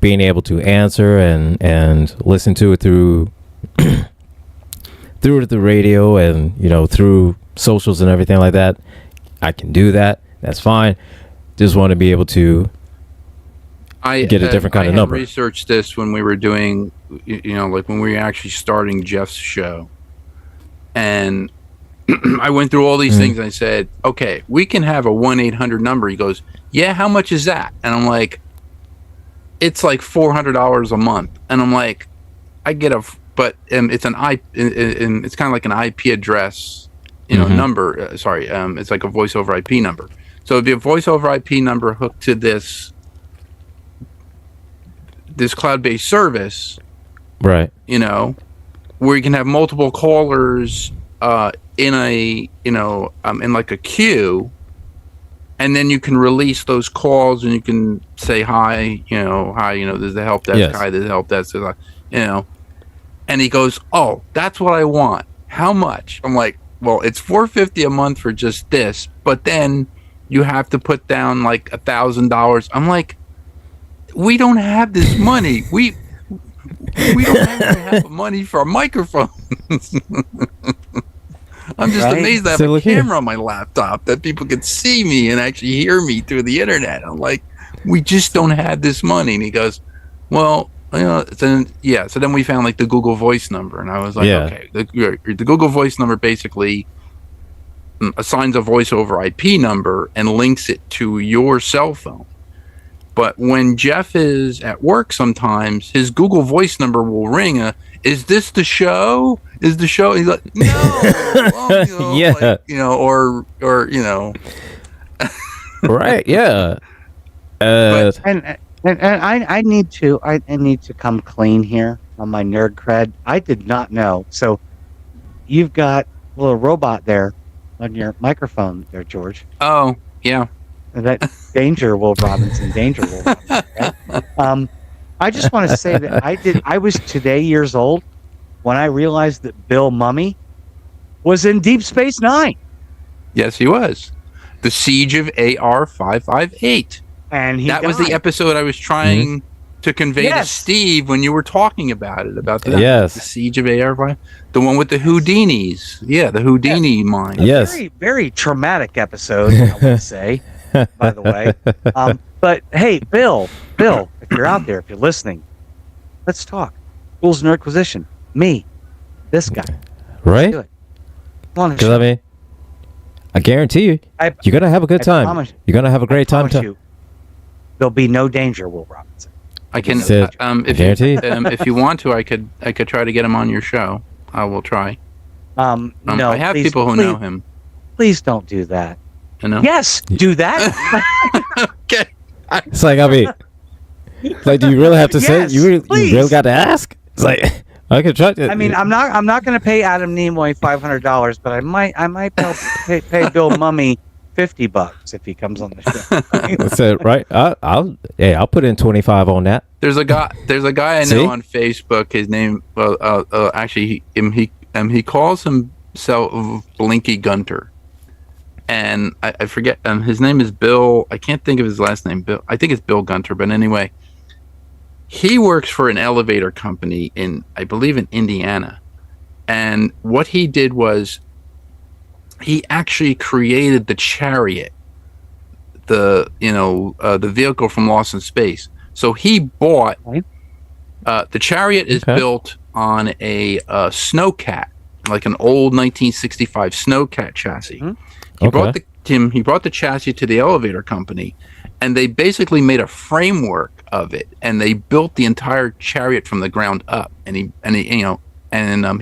being able to answer and listen to it through through the radio and through socials and everything like that, I can do that. That's fine. Just want to be able to get a different kind of number. I researched this when we were doing, like when we were actually starting Jeff's show, and I went through all these things and I said, okay, we can have a 1-800 number. He goes, yeah, how much is that? And I'm like, it's like $400 a month. And I'm like, I get but it's it's kind of like an IP address, number. It's like a voice over IP number. So it'd be a voice over IP number hooked to this cloud-based service, right? Where you can have multiple callers in a in like a queue, and then you can release those calls and you can say hi, there's the help desk, yes. Hi, there's the help desk, and he goes, oh, that's what I want. How much? I'm like, well, it's $450 a month for just this, but then you have to put down like $1,000. I'm like, we don't have this money. We don't have money for microphones. I'm just amazed I have a camera on my laptop that people can see me and actually hear me through the internet. I'm like, we just don't have this money. And he goes, well, so then we found like the Google Voice number, and I was like, okay, the Google Voice number basically assigns a voice over IP number and links it to your cell phone. But when Jeff is at work, sometimes his Google Voice number will ring. Is this the show? Is the show? He's like, no. Yeah. Or Right. Yeah. And I need to come clean here on my nerd cred. I did not know. So you've got a little robot there on your microphone there, George. Oh, yeah. That Danger Will Robinson. Right? I just want to say that I was today years old when I realized that Bill Mummy was in Deep Space Nine. Yes, he was. The Siege of AR-558. And that was the episode I was trying to convey to Steve when you were talking about it, about the Siege of AR-5, the one with the Houdinis. Yeah, the Houdini mine. Yes. Very, very traumatic episode, I would say, by the way. But hey, Bill, if you're out there, if you're listening, let's talk. Rules Nerdquisition. Me. This guy. Right? Do it. Come on. Because I guarantee you, you're going to have a good time. You're going to have a great time. There'll be no danger, Will Robinson. I can, if you want to, I could try to get him on your show. I will try. No, I have people who know him. Please don't do that. Yes, do that. Okay. It's like, like, do you really have to say? You really got to ask? It's like, I could try to. I mean, I'm not going to pay Adam Nimoy $500, but I might pay Bill Mummy $50 if he comes on the show. That's it, right? I'll put in 25 on that. There's a guy I know on Facebook. His name, actually, he calls himself Blinky Gunter, and I forget. His name is Bill. I can't think of his last name. Bill. I think it's Bill Gunter. But anyway, he works for an elevator company I believe in Indiana, and what he did was he actually created the Chariot, the vehicle from Lost in Space. So he bought the Chariot is built on a Snowcat, like an old 1965 Snowcat chassis. Mm-hmm. He brought the chassis to the elevator company, and they basically made a framework of it, and they built the entire Chariot from the ground up. And he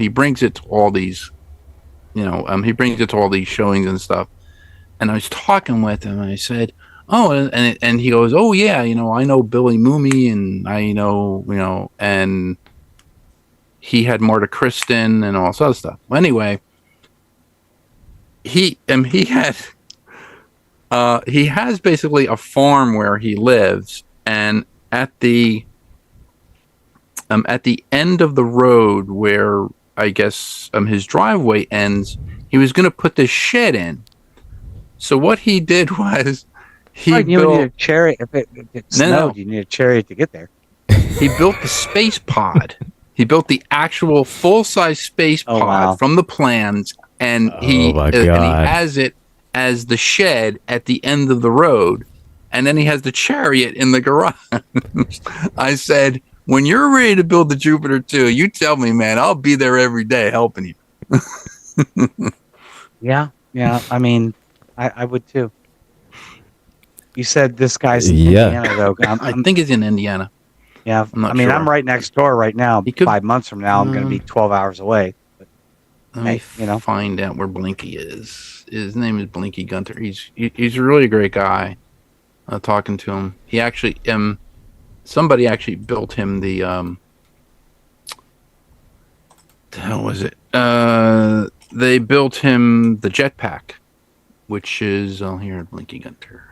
brings it to all these. He brings it to all these showings and stuff. And I was talking with him, and I said, "Oh," and he goes, "Oh yeah, I know Billy Mooney, and I know, and he had Marta Kristen and all this other stuff. Well, anyway, he has basically a farm where he lives, and at the end of the road where I guess his driveway ends, he was going to put this shed in. So what he did was you need a chariot. If it snowed, you need a chariot to get there. He built the space pod. He built the actual full-size space pod from the plans, and he has it as the shed at the end of the road, and then he has the chariot in the garage. I said, when you're ready to build the Jupiter 2, you tell me, man. I'll be there every day helping you. Yeah. I mean, I would too. You said this guy's in Indiana, though. I think he's in Indiana. Yeah, sure. I'm right next door right now. 5 months from now, I'm going to be 12 hours away. But, let me find out where Blinky is. His name is Blinky Gunter. He's a really great guy. Talking to him, he actually somebody actually built him the the hell was it? They built him the jetpack, which is here Blinky Gunter.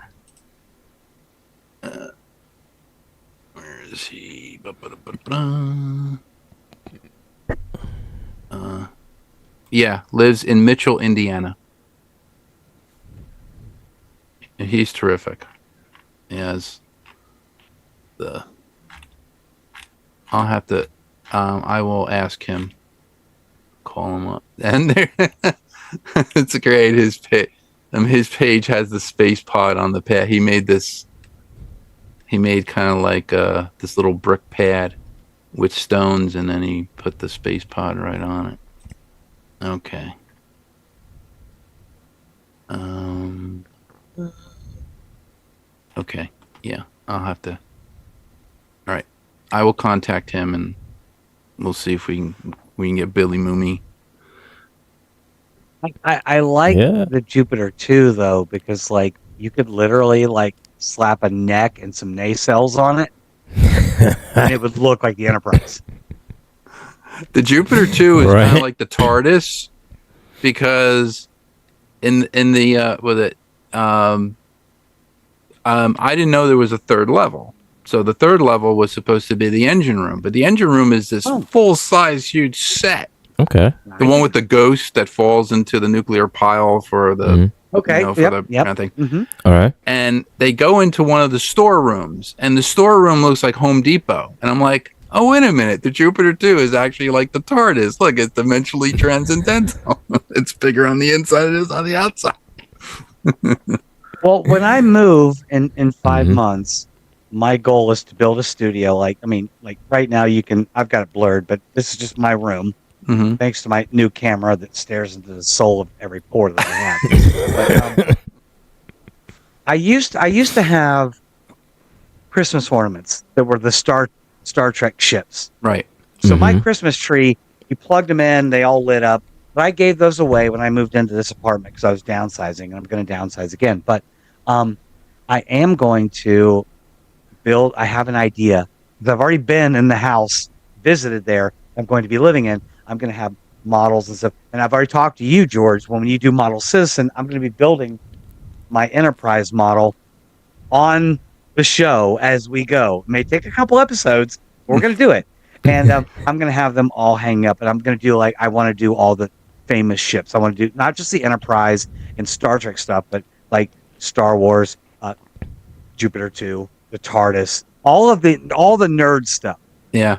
Where is he? Yeah, lives in Mitchell, Indiana. And he's terrific. He has I'll have to. I will ask him. Call him up, and there. It's great. His page has the space pod on the pad. He made this. He made kind of like this little brick pad with stones, and then he put the space pod right on it. Okay. Okay. Yeah, I'll have to. All right, I will contact him, and we'll see if we can get Billy Mooney. I like the Jupiter 2 though, because like you could literally like slap a neck and some nacelles on it, and it would look like the Enterprise. The Jupiter 2 is kind of like the TARDIS, because in the with it, I didn't know there was a third level. So the third level was supposed to be the engine room, but the engine room is this full-size huge set. Okay. The one with the ghost that falls into the nuclear pile for the kind of thing. Mm-hmm. All right. And they go into one of the storerooms, and the storeroom looks like Home Depot. And I'm like, oh, wait a minute. The Jupiter 2 is actually like the TARDIS. Look, it's dimensionally transcendental. It's bigger on the inside than it is on the outside. Well, when I move in 5 months, my goal is to build a studio. Like right now I've got it blurred, but this is just my room. Mm-hmm. Thanks to my new camera that stares into the soul of every pore that I have. But, I used to have Christmas ornaments that were the Star Trek ships. Right. So my Christmas tree, you plugged them in, they all lit up. But I gave those away when I moved into this apartment because I was downsizing, and I'm going to downsize again. But I am going to build. I have an idea. I've already been in the house, visited there. I'm going to be living in. I'm going to have models and stuff. And I've already talked to you, George. When you do Model Citizen, I'm going to be building my Enterprise model on the show as we go. It may take a couple episodes, but we're going to do it. And I'm going to have them all hang up. And I'm going to do I want to do all the famous ships. I want to do not just the Enterprise and Star Trek stuff, but like Star Wars, Jupiter 2, the TARDIS, all the nerd stuff. Yeah.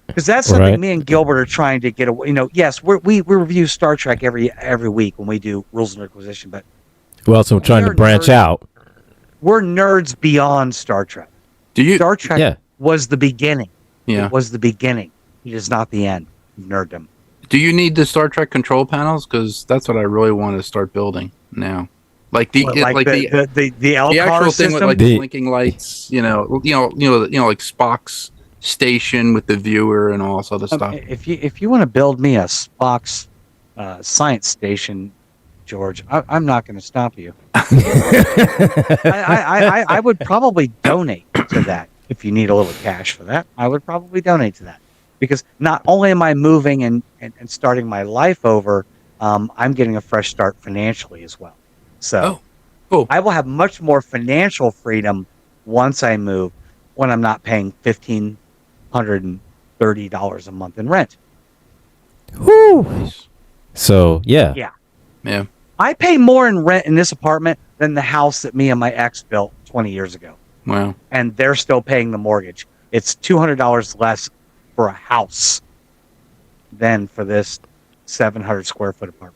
Because that's something me and Gilbert are trying to get away. Yes, we review Star Trek every week when we do Rules and Requisition, but we're also trying to branch out. We're nerds beyond Star Trek. Star Trek was the beginning. Yeah. It was the beginning. It is not the end of nerddom. Do you need the Star Trek control panels? Because that's what I really want to start building now. Like the actual thing with like the blinking lights, like Spock's station with the viewer and all this other stuff. If you want to build me a Spock's science station, George, I'm not going to stop you. I would probably donate to that if you need a little cash for that. I would probably donate to that. because not only am I moving and starting my life over, I'm getting a fresh start financially as well. So cool. I will have much more financial freedom once I move, when I'm not paying $1,530 a month in rent. Woo. Nice. So yeah. I pay more in rent in this apartment than the house that me and my ex built 20 years ago. Wow. And they're still paying the mortgage. It's $200 less for a house than for this 700 square foot apartment.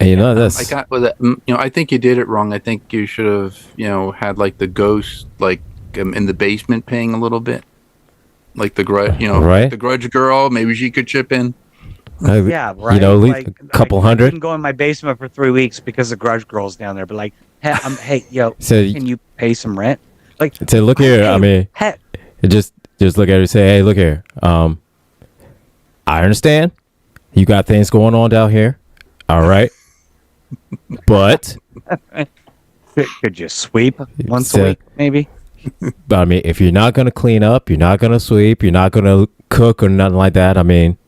And you know this. I got with it. I think you did it wrong. I think you should have, had like the ghost, like in the basement, paying a little bit, like the grudge, right? The grudge girl. Maybe she could chip in. Yeah, right. At least a couple hundred. I couldn't go in my basement for 3 weeks because the grudge girl's down there. But like, hey, yo, can you pay some rent? Like, say, look here. I mean, just look at her and say, hey, look here. I understand you got things going on down here. All right, but could you sweep once a week, maybe? But I mean, if you're not gonna clean up, you're not gonna sweep, you're not gonna cook or nothing like that. I mean,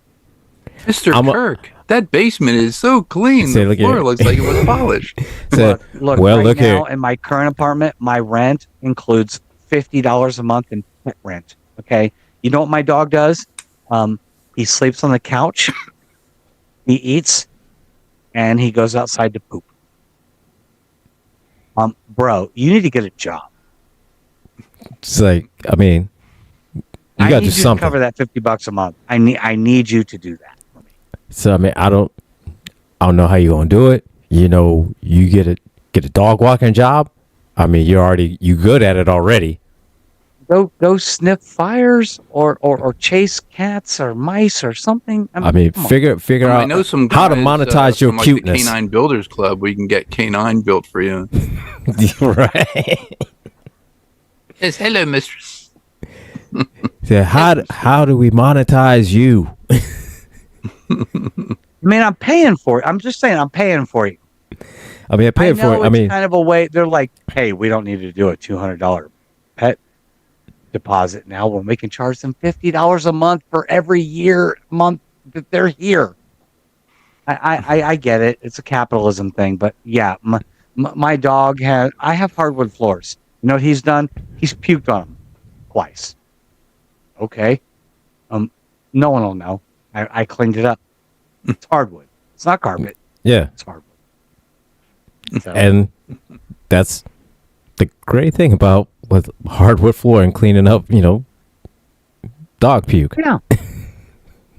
Mr. Kirk, that basement is so clean. The floor looks like it was polished. Look, right now in my current apartment, my rent includes $50 a month in pet rent. Okay, you know what my dog does? He sleeps on the couch, he eats, and he goes outside to poop. Bro, you need to get a job. It's like, I mean, you got to do something. To cover that $50 a month. I need you to do that for me. So I mean, I don't know how you're gonna do it. You get a dog walking job. I mean, you good at it already. Go sniff fires or chase cats or mice or something. I mean figure out I know some guys, how to monetize your cuteness. Like the Canine Builders Club, we can get canine built for you. Right. Yes, hello, mistress. So how do we monetize you? I mean, I'm paying for it. I'm just saying, I'm paying for you. I mean, I'm paying for it. I mean, kind of a way. They're like, hey, we don't need to do a $200 pet deposit now when we can charge them $50 a month for every month that they're here. I get it. It's a capitalism thing, but yeah, my dog I have hardwood floors. You know what he's done? He's puked on them twice. Okay. No one will know. I cleaned it up. It's hardwood. It's not carpet. Yeah. It's hardwood. So. And that's the great thing about with hardwood floor and cleaning up, dog puke. Yeah.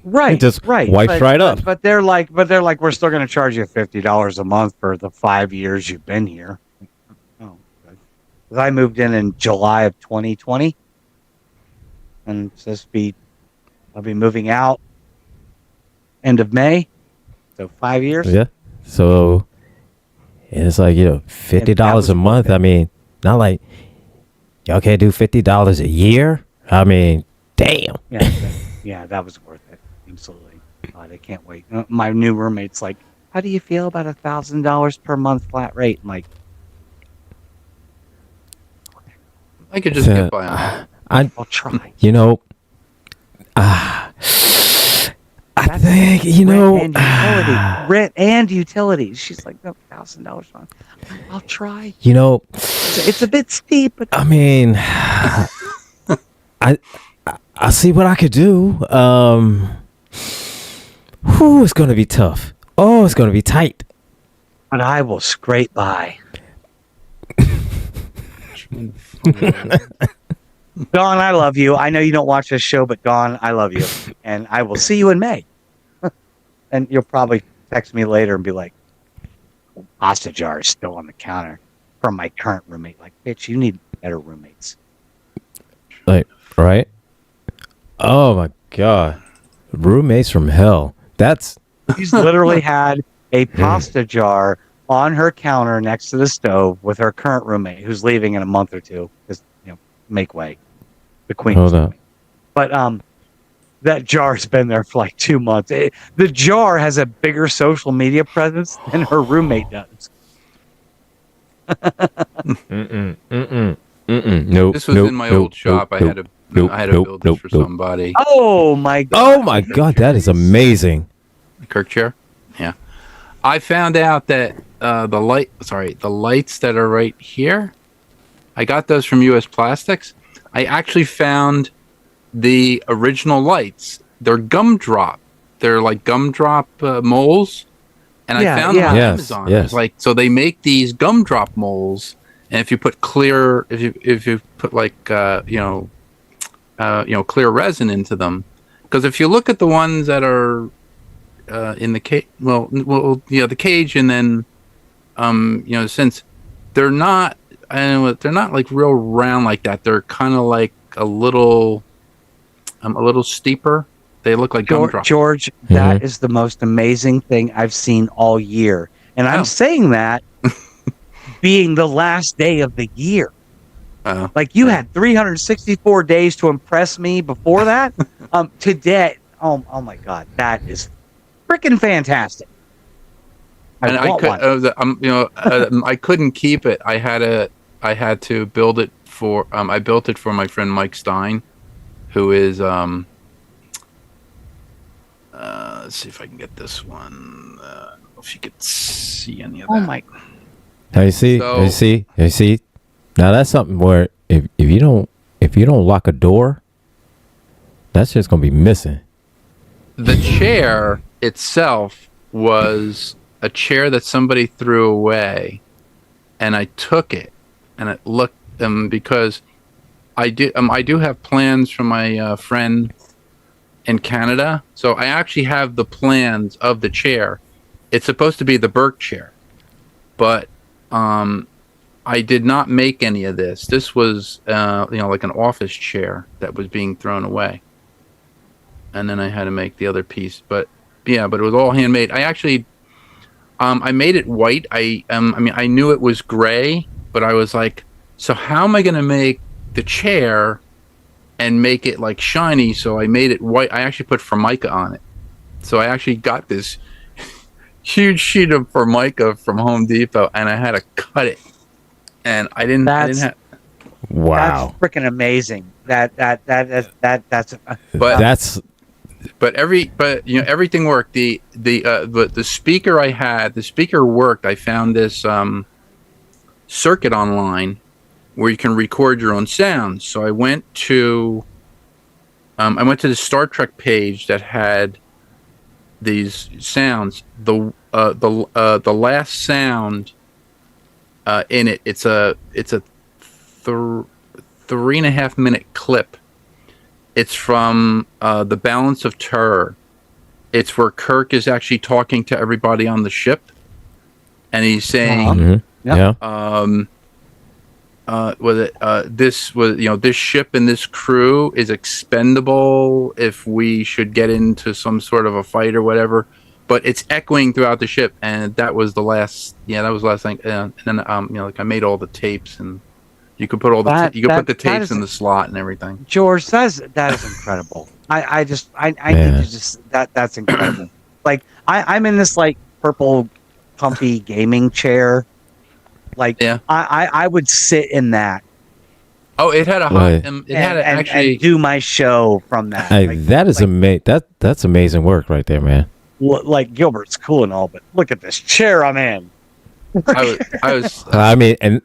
Right. It just right. wipes right up. But they're like, we're still going to charge you $50 a month for the 5 years you've been here. Oh, because I moved in July of 2020, and I'll be moving out end of May, so 5 years. Yeah. So it's like $50 a month. I mean, not like y'all can't do $50 a year. I mean, damn. Yeah, that was worth it. Absolutely. God, I can't wait. My new roommate's like, how do you feel about $1,000 per month flat rate? I'm like, I could just get by on it. I'll try. I think rent and utilities. She's like, no, $1,000 a month. I'll try. It's a bit steep, but I mean, I see what I could do. It's going to be tough. Oh, it's going to be tight. But I will scrape by. Dawn, I love you. I know you don't watch this show, but Dawn, I love you. And I will see you in May. And you'll probably text me later and be like, pasta jar is still on the counter from my current roommate. Like, bitch, you need better roommates. Like, right? Oh my God. Roommates from hell. She's literally had a pasta jar on her counter next to the stove with her current roommate who's leaving in a month or two. Just, make way. The queen. Hold up. But that jar's been there for like 2 months. The jar has a bigger social media presence than her roommate does. Nope. This was in my old shop. I had a I had to build this for somebody. Oh my god! Oh my god, that is amazing. The Kirk chair. Yeah, I found out that the lights that are right here, I got those from U.S. Plastics. I actually found the original lights. They're gumdrop. They're like gumdrop moles, and I found them on Amazon. Yes. Like, so they make these gumdrop moles, and if you put clear, if you put like clear resin into them, because if you look at the ones that are in the cage, the cage, and then since they're not, they're not like real round like that. They're kind of like a little steeper. They look like gumdrops. George, that is the most amazing thing I've seen all year, and I'm saying that being the last day of the year. Like you had 364 days to impress me before that. Today, oh my God, that is freaking fantastic. I couldn't keep it. I had to build it for. I built it for my friend Mike Stein, who is let's see if I can get this one. I don't know if you could see any of that. Oh my! You see? Now that's something where if you don't lock a door, that's just gonna be missing. The chair itself was a chair that somebody threw away, and I took it, and it looked because I do have plans from my friend in Canada, so I actually have the plans of the chair. It's supposed to be the Burke chair, but I did not make any of this. This was like an office chair that was being thrown away, and then I had to make the other piece. But it was all handmade. I actually I made it white. I knew it was gray, but I was like, so how am I going to make the chair and make it like shiny? So I made it white. I actually put Formica on it. So I actually got this huge sheet of Formica from Home Depot, and I had to cut it. And I didn't have. Wow, that's freaking amazing. That's. But everything worked. The speaker the speaker worked. I found this circuit online where you can record your own sounds. So I went to the Star Trek page that had these sounds. The last sound in it. It's a 3.5 minute clip. It's from The Balance of Terror. It's where Kirk is actually talking to everybody on the ship, and he's saying, this ship and this crew is expendable if we should get into some sort of a fight or whatever." But it's echoing throughout the ship, and that was the last. Yeah, that was the last thing. And then I made all the tapes, and you could put all the put the tapes in the slot and everything. George, that is incredible. I need to just that's incredible. Like I'm in this like purple comfy gaming chair. Like I would sit in that. Oh, it had a hot. And do my show from that. That is that's amazing work right there, man. Like Gilbert's cool and all, but look at this chair I'm in. I was. And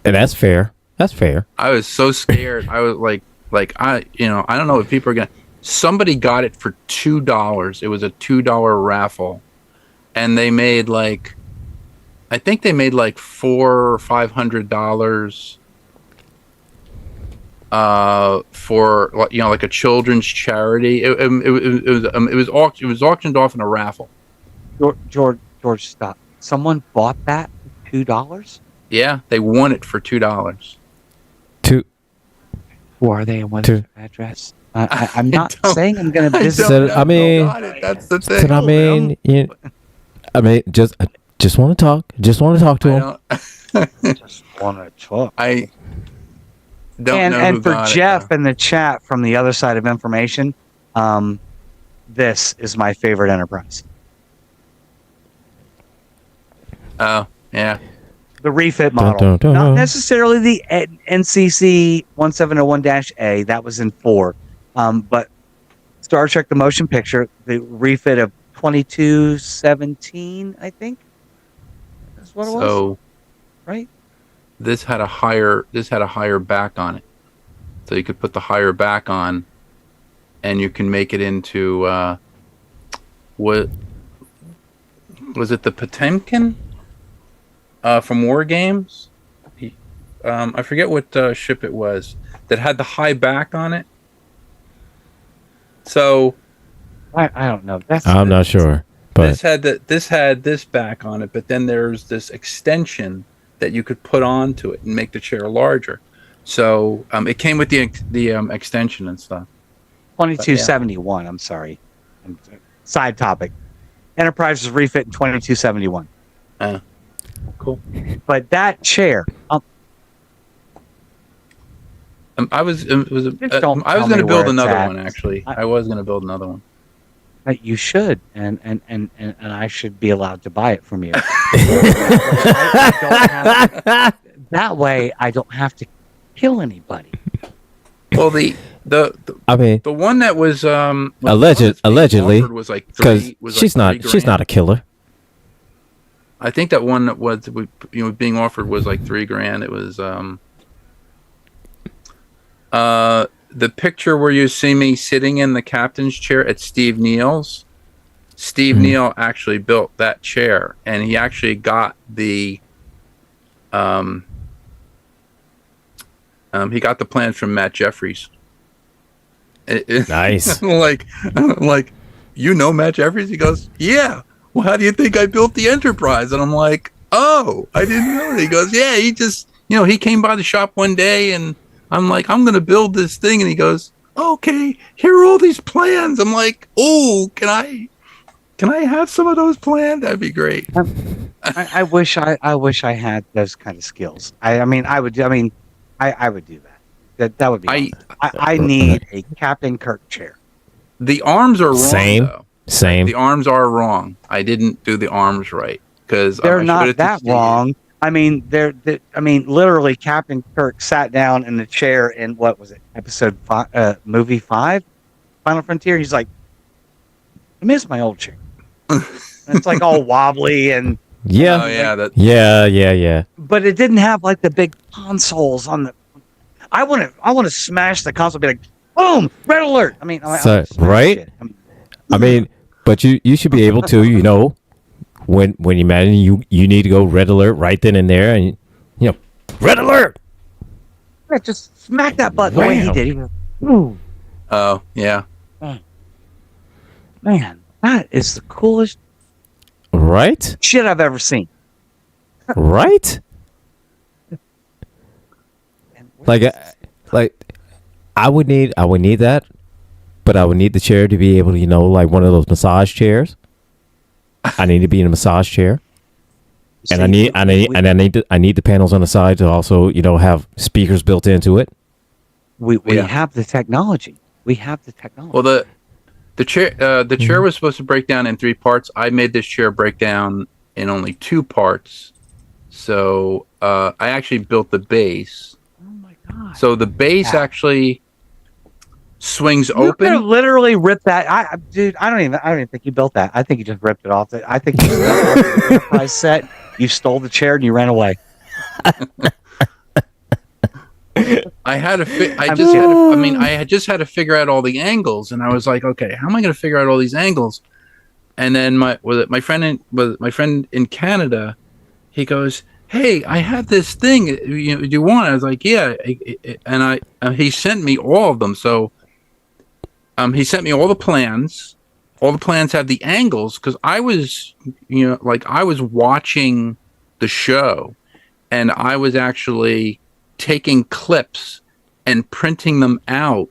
that's fair. That's fair. I was so scared. I was like I don't know if people are gonna. Somebody got it for $2. It was a $2 raffle, and they made like, I think they made like $400 or $500 for like a children's charity. It was auctioned off in a raffle. George, stop! Someone bought that for $2. Yeah, they won it for $2. Who are they and what's their address? I'm not saying I'm going to visit. That's the thing. Just want to talk. Just want to talk to him. Just want to talk. I don't know. And for Jeff in the chat from the other side of information, this is my favorite Enterprise. Oh yeah. the refit Dun, model, dun, dun. not necessarily the NCC 1701-A. That was in 4, but Star Trek: The Motion Picture, the refit of 2217, I think that's what it was. So Right. this had a higher back on it, so you could put the higher back on, and you can make it into what was it, the Potemkin from War Games? I forget what ship it was that had the high back on it. So I don't know. I'm not sure, but this had this back on it, but then there's this extension that you could put onto it and make the chair larger. So it came with the extension and stuff. 2271. I'm sorry. Side topic. Enterprise was refit in 2271. Cool. But that chair, I was going to me build where it's another at. one, actually. I was going to build another one. you should, and I should be allowed to buy it from you. That way, I don't have to kill anybody. Well, the one that was allegedly was like because she's not a killer. I think that one that was being offered was like $3,000. It was the picture where you see me sitting in the captain's chair at Steve Neal's. Steve Neal actually built that chair, and he actually got the plans from Matt Jeffries. Nice. like Matt Jeffries? He goes, yeah. Well, how do you think I built the Enterprise? And I'm like, oh, I didn't know. He goes, yeah, he just, he came by the shop one day, and I'm like, I'm going to build this thing. And he goes, okay, here are all these plans. I'm like, oh, can I have some of those plans? That'd be great. I wish I had those kind of skills. I would do that. That would be awesome. I need a Captain Kirk chair. The arms are wrong, though. Same. The arms are wrong. I didn't do the arms right because they're not that wrong. Literally, Captain Kirk sat down in the chair in what was it, episode 5, movie 5, Final Frontier. He's like, I miss my old chair. It's like all wobbly and yeah, yeah. But it didn't have like the big consoles on the. I want to smash the console. Be like, boom, red alert. Right. But you should be able to, when you imagine you need to go red alert right then and there, and red alert. Yeah, just smack that button the way he did. He went, ooh. Oh yeah. Man, that is the coolest shit I've ever seen. Right. Like I would need that. But I would need the chair to be able to, like one of those massage chairs. I need to be in a massage chair, and I need the panels on the side to also, have speakers built into it. We have the technology. Well, the chair was supposed to break down in 3 parts. I made this chair break down in only 2 parts. So I actually built the base. Oh my god! So the base actually swings you open. Literally ripped that. I don't even think you built that. I think you just ripped it off. I think you the Enterprise set. You stole the chair and you ran away. I just had to figure out all the angles, and I was like, okay, how am I going to figure out all these angles? And then my friend in Canada, he goes, hey, I have this thing. Do you want it? I was like, yeah. And he sent me all of them. So he sent me all the plans. All the plans have the angles because I was, I was watching the show, and I was actually taking clips and printing them out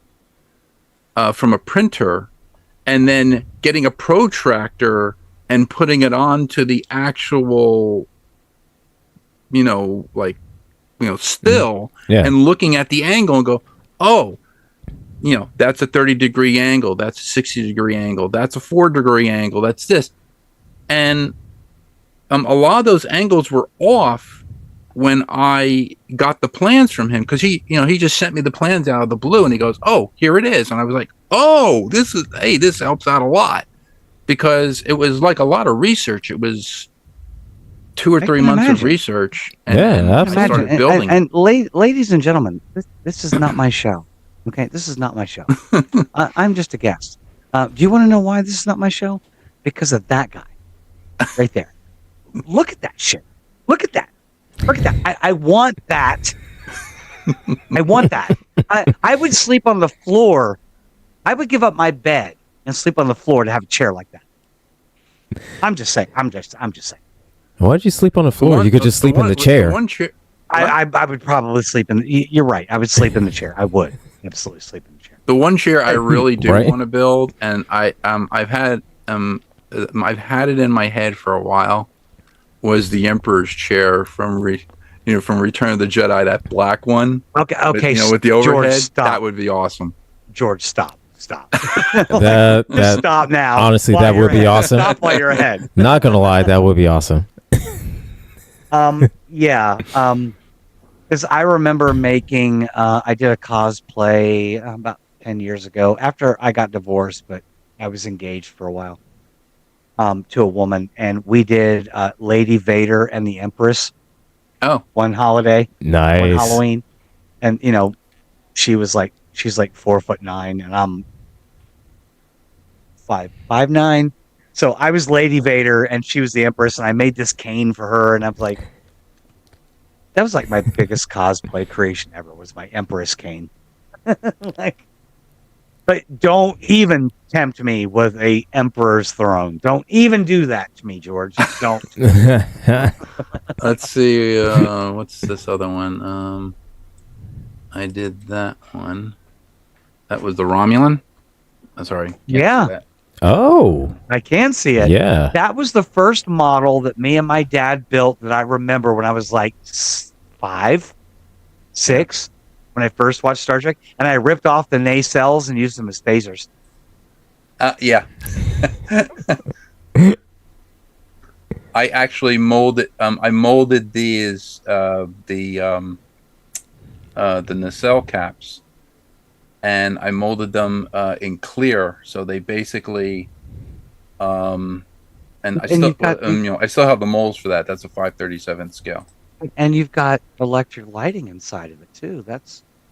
from a printer, and then getting a protractor and putting it onto the actual, still, and looking at the angle and go, oh, that's a 30-degree angle. That's a 60-degree angle. That's a 4-degree angle. That's this. And a lot of those angles were off when I got the plans from him, because he just sent me the plans out of the blue, and he goes, "Oh, here it is," and I was like, "Oh, this helps out a lot," because it was like a lot of research. It was 2 or 3 months of research, and I started building. Ladies and gentlemen, this is not my show. Okay, this is not my show. I'm just a guest. Do you want to know why this is not my show? Because of that guy, right there. Look at that shit. Look at that. Look at that. I want that. I want that. I would sleep on the floor. I would give up my bed and sleep on the floor to have a chair like that. I'm just saying. I'm just saying. Why'd you sleep on the floor? You could just sleep in the chair. I would probably sleep in. You're right. I would sleep in the chair. I would absolutely sleep in the chair. The one chair I really do want to build, and I've had it in my head for a while, was the Emperor's chair from Return of the Jedi, that black one. Okay. With the overhead, George, that would be awesome. George, stop. Stop now. Honestly, that would be awesome. Stop while you're ahead. Not gonna lie, that would be awesome. Yeah. Because I remember making. I did a cosplay about 10 years ago after I got divorced, but I was engaged for a while. To a woman, and we did Lady Vader and the Empress. Oh, one holiday, nice, one Halloween, and she's like 4'9", and I'm 5'9", so I was Lady Vader and she was the Empress, and I made this cane for her, and I'm like, that was like my biggest cosplay creation ever, was my Empress cane. Like, but don't even tempt me with a Emperor's throne. Don't even do that to me, George. Don't. Let's see. What's this other one? I did that one. That was the Romulan. I'm sorry. Yeah. Oh. I can see it. Yeah. That was the first model that me and my dad built that I remember when I was like 5, 6. When I first watched Star Trek, and I ripped off the nacelles and used them as phasers. Yeah. I actually molded. I molded these the nacelle caps, and I molded them in clear, so they basically. And I still I still have the molds for that. That's a 5/37 scale. And you've got electric lighting inside of it too.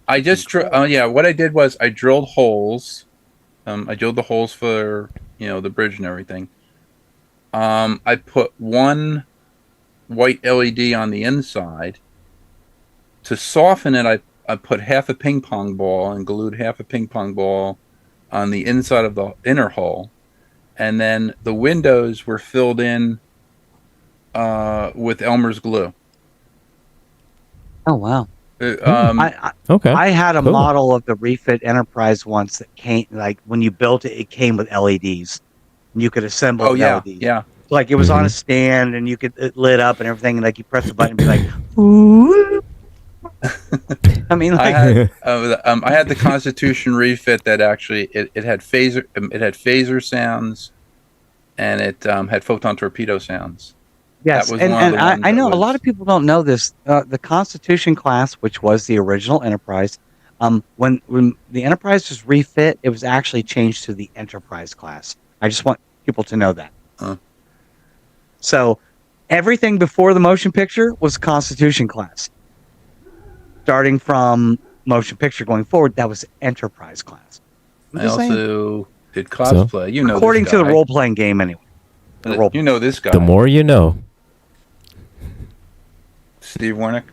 I just what I did was I drilled holes. I drilled the holes for the bridge and everything. I put one white LED on the inside. To soften it, I put half a ping pong ball and glued half a ping pong ball on the inside of the inner hole, and then the windows were filled in with Elmer's glue. Oh wow! Okay. I had a model of the refit Enterprise once that came, like when you built it, it came with LEDs. And you could assemble LEDs. Yeah. Like it was on a stand, and it lit up and everything. And like you press the button, and be like, ooh. I mean, like I had the Constitution refit that actually it had phaser sounds, and it had photon torpedo sounds. Yes, and I know a lot of people don't know this. The Constitution class, which was the original Enterprise, when the Enterprise was refit, it was actually changed to the Enterprise class. I just want people to know that. So everything before the motion picture was Constitution class. Starting from motion picture going forward, that was Enterprise class. I also did cosplay. So, according to the role-playing game, anyway. You know this guy. The more you know. Steve Warnick,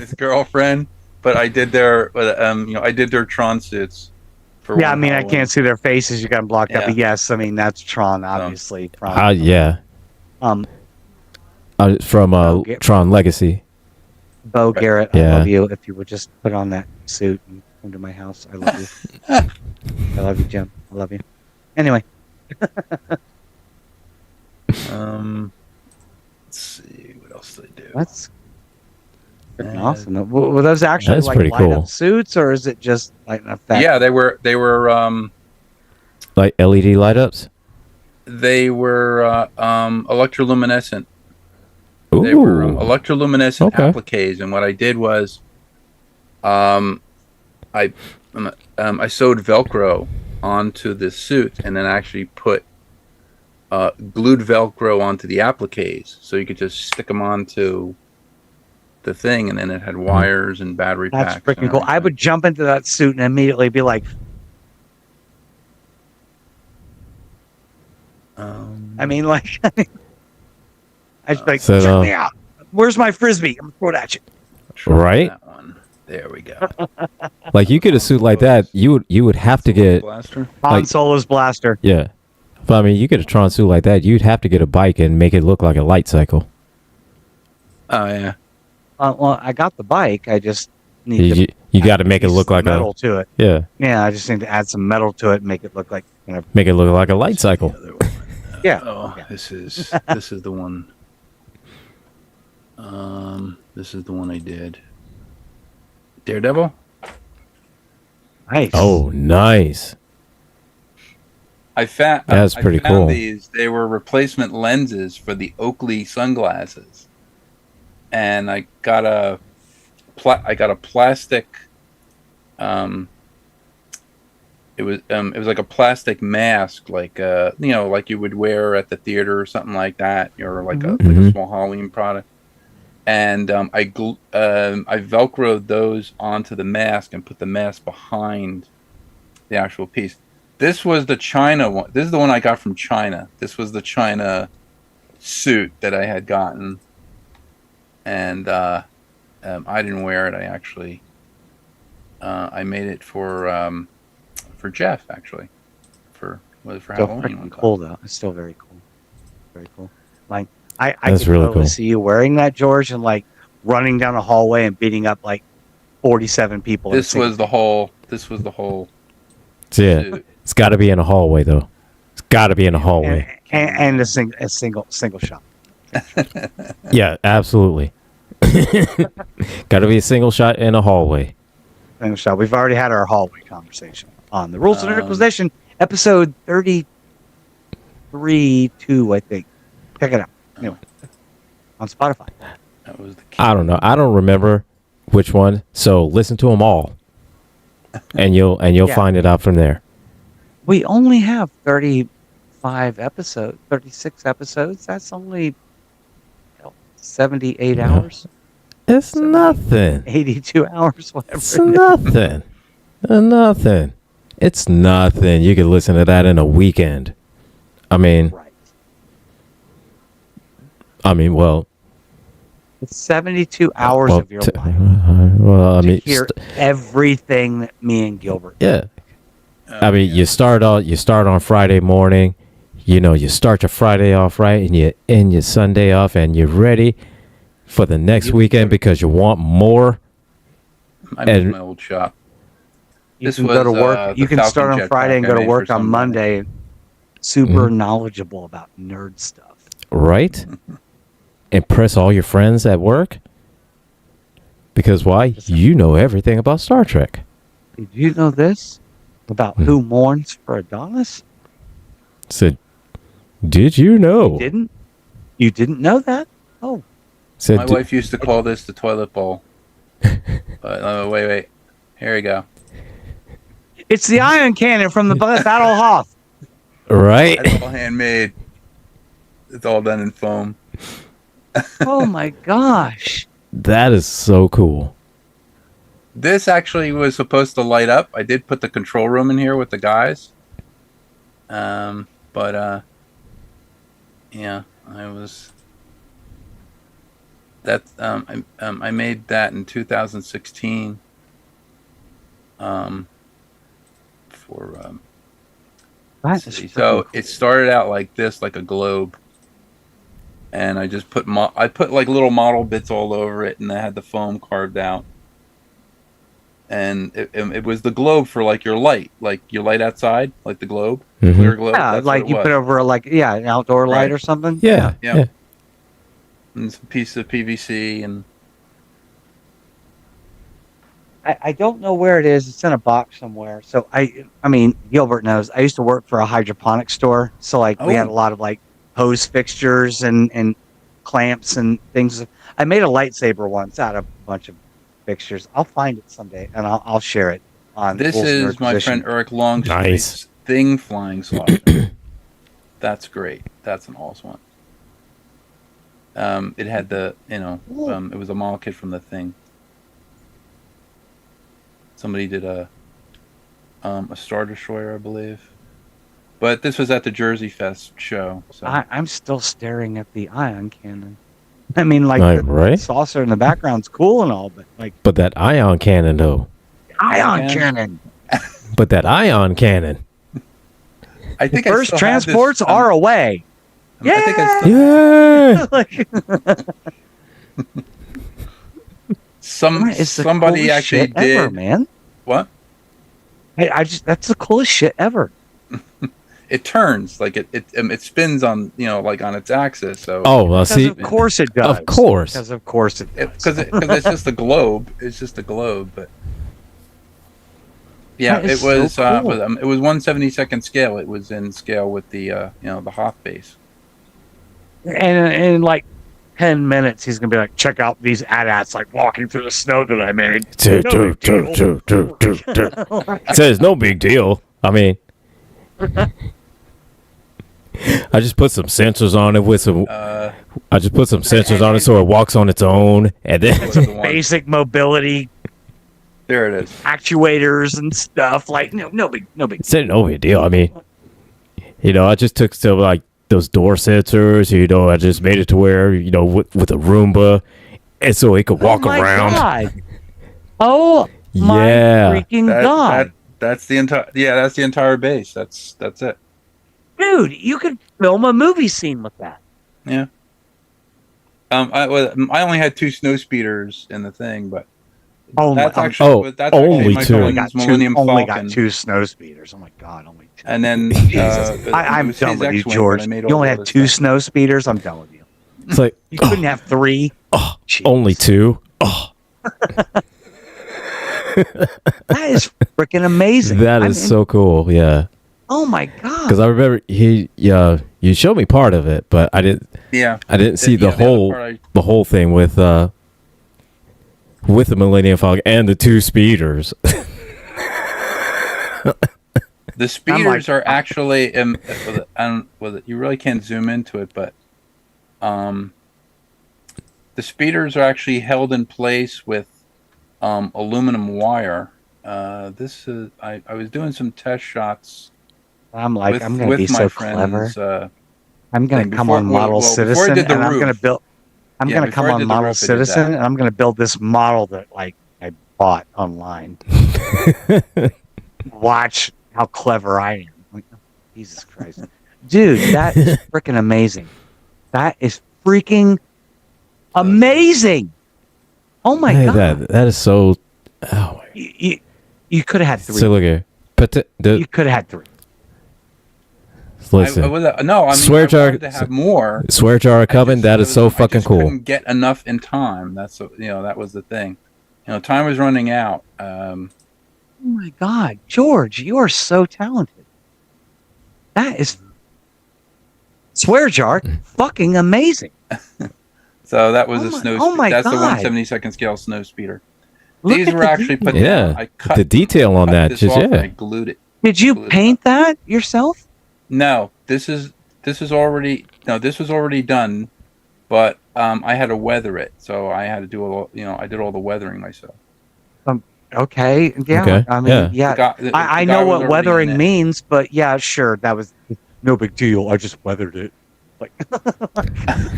his girlfriend, but I did their Tron suits. Yeah, I mean, I can't see their faces. You got them blocked up. But yes, I mean that's Tron, obviously. Yeah. From Tron Legacy. Bo Garrett, I love you. If you would just put on that suit and come to my house, I love you. I love you, Jim. I love you. Anyway. Let's see, what else did I do? That's freaking awesome. Were those actually like light up suits, or is it just like an effect? Yeah, they were like LED light ups. They were electroluminescent. They were Ooh. electroluminescent Okay. appliques, and what I did was, um, I I sewed Velcro onto the suit, and then actually put glued Velcro onto the appliques, so you could just stick them onto the thing, and then it had wires and battery That's packs and freaking cool. I everything. would jump into that suit and immediately be like, I mean, like, I'd just be like, So, check me out. Where's my frisbee? I'm gonna throw it at you. Try Right? that one. There we go. Like you get a suit like that, you would have to get Blaster. Han Like- Solo's blaster. yeah. But I mean, you get a Tron suit like that, you'd have to get a bike and make it look like a light cycle. Oh yeah. Well, I got the bike. I just need You got to make it look like metal to it. yeah, Yeah, I just need to add some metal to it and make it look like make it look like a light cycle. The other one. Yeah. Oh, Yeah. this is the one. This is the one I did. Daredevil. nice. Oh, nice. I found That's pretty cool. These they were replacement lenses for the Oakley sunglasses, and I got a plastic. It was like a plastic mask, like like you would wear at the theater or something like that, or like a Mhm. small Halloween product. And I velcroed those onto the mask and put the mask behind the actual piece. This was the China one. This is the one I got from China. This was the China suit that I had gotten, and I didn't wear it. I actually I made it for Jeff, actually, for Still Halloween. freaking cool though. It's still very cool. Very cool. Like I That's could really totally cool. see you wearing that, George, and like running down a hallway and beating up like 47 people. This was the whole. So, yeah, suit. it's got to be in a hallway though. It's got to be in a hallway. and a single shot. Yeah, absolutely. Got to be a single shot in a hallway. Single shot. We've already had our hallway conversation on the Rules of Inquisition, episode 33-2, I think. Check it out. Anyway, on Spotify. That was the. I don't know. I don't remember which one. So listen to them all, and you'll Yeah. find it out from there. We only have 36 episodes. That's only 78 Yeah. hours, It's nothing. 82 hours, whatever. It's nothing. Nothing. It's nothing. You could listen to that in a weekend. I mean, Right. Well, It's 72 hours well, of your life well, I to mean, hear everything that me and Gilbert. yeah. I mean, you start on Friday morning. You know, you start your Friday off right, and you end your Sunday off, and you're ready for the next weekend because you want more. I miss and- my old shop. You This can go to was, work. the You can Falcon start on jetpack Friday and I go to made work for on somebody. Monday. Super knowledgeable about nerd stuff. Right? Impress all your friends at work. Because why? You know everything about Star Trek. Did you know this about who mourns for Adonis? Said, did you know? Didn't? You didn't know that? Oh, Said, My wife used to call this the toilet bowl. But wait. Here we go. it's the ion cannon from the Battle Hoth. right? It's all handmade. It's all done in foam. Oh my gosh! That is so cool. This actually was supposed to light up. I did put the control room in here with the guys. Yeah, I was. That I made that in 2016. For That is so freaking it started out like this, like a globe, and I just put I put like little model bits all over it, and I had the foam carved out. And it was the globe for like your light outside, like the globe, Mhm. clear globe. Yeah, That's like what it you was. put over an outdoor light Right. or something. Yeah. Yeah. Yeah. And some piece of PVC and I don't know where it is. It's in a box somewhere. So I mean, Gilbert knows. I used to work for a hydroponic store, so like we had Oh. a lot of like hose fixtures and clamps and things. I made a lightsaber once out of a bunch of fixtures. I'll find it someday and I'll share it on. This Wolf's is Nerd my Position. friend Eric Longstreet's Nice. Thing Flying Saucer. That's great. That's an awesome one. It had the, it was a model kit from the Thing. Somebody did a Star Destroyer, I believe. But this was at the Jersey Fest show. So. I'm still staring at the ion cannon. I mean, like Right? the saucer in the background's cool and all, but like But that ion cannon, though. ion cannon. But that ion cannon. I think First I still have transports this, are away. Yeah. I think I still Yeah. That is the somebody coolest actually shit did ever, man. What? I just that's the coolest shit ever. It turns like it spins on like on its axis. So Oh, well, see. Of course it does. Of course. Because of course it does. because it's just a globe. It's just a globe, but yeah, That is it was so cool. it was 1/72nd scale. It was in scale with the the Hoth base. And in like 10 minutes, he's gonna be like, "Check out these AT-ATs like walking through the snow that I made." Says no big deal. I mean, I just put some sensors on it with some. I just put some sensors on it so it walks on its own, and then Was the one. Basic mobility There it is. actuators and stuff. Like no big. said no big deal. I mean, I just took some like those door sensors. I just made it to where with a Roomba, and so it could walk oh my around. God. Oh my Yeah. freaking God. That's the entire base. That's it. Dude, you could film a movie scene with that. Yeah. I only had 2 snow speeders in the Thing, but that's actually only my two. friend's Millennium only Falcon. got 2 snow speeders. Oh my God, only 2. And then I'm done with you, George. You only had 2 snow speeders. I'm done with you. It's like You couldn't have 3. oh, Jeez. only 2. Oh, That is freaking amazing. that is so cool. Yeah, Oh my God. because I remember you showed me part of it, but I didn't see the whole thing with the Millennium Falcon and the 2 speeders. The speeders are actually, you really can't zoom into it, but the speeders are actually held in place with aluminum wire. This is I was doing some test shots. I'm like, with, I'm going to with be my so friends, clever. I'm going thing. to come Before- on Model well, before I Citizen, did the and I'm going roof. to build. I'm Yeah, going to before come I did on the Model roof, I did Citizen, that. and I'm going to build this model that like I bought online. Watch how clever I am. Like, Jesus Christ, dude, that is freaking amazing. That is freaking amazing. Oh my Hey, God, that is so. Oh my. you could have had 3. So look here. You could have had 3. Listen. Swear I jar- wanted to have more. Swear jar coming. That is so fucking I just cool. couldn't get enough in time. That was the thing. Time was running out. Oh my God, George, you are so talented. That is swear jar fucking amazing. So that was Oh a my- snow. oh my That's God. the 1/72nd scale snow speeder. Look These at were the actually put detail. down. Yeah, I cut the detail on cut that. this Just off and I yeah. glued it. Did you Glued it paint up. that yourself? No, this was already done, but I had to weather it, so I had to do I did all the weathering myself. Okay, yeah. Okay, I mean, yeah. The I guy know was what already weathering in it. means, but yeah, sure, that was no big deal. I just weathered it. Like,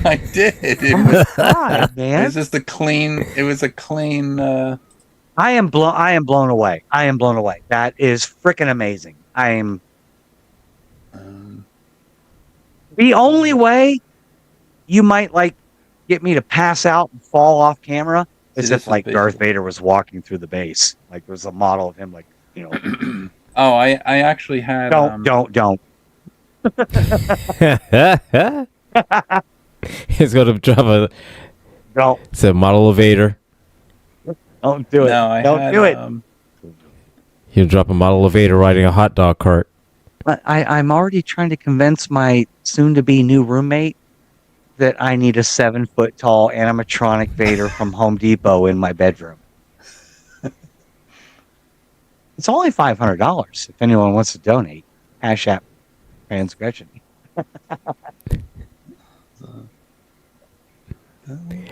I did. It oh my was, God, it man! was just a clean. It was a clean. I am blown away. I am blown away. That is freaking amazing. I am. The only way you might like get me to pass out and fall off camera is See, if this like is Darth basically- Vader was walking through the base. Like there was a model of him, like Oh, I actually had. don't. He's gonna drop Don't it's a model of Vader. don't do it. No, I don't had, do it. He'll drop a model of Vader riding a hot dog cart. I'm already trying to convince my soon-to-be new roommate that I need a 7-foot tall animatronic Vader from Home Depot in my bedroom. It's only $500 if anyone wants to donate. Cash App transgression.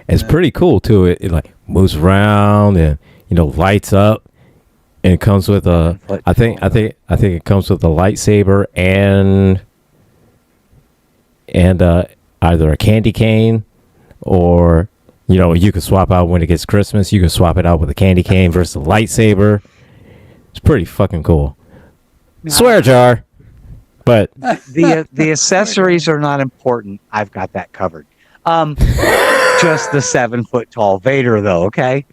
It's pretty cool too. It like moves around and lights up, and it comes with a. I think it comes with a lightsaber and either a candy cane, or you can swap out when it gets Christmas. You can swap it out with a candy cane versus a lightsaber. It's pretty fucking cool. Swear jar, but the accessories are not important. I've got that covered. Just the 7-foot tall Vader, though. Okay,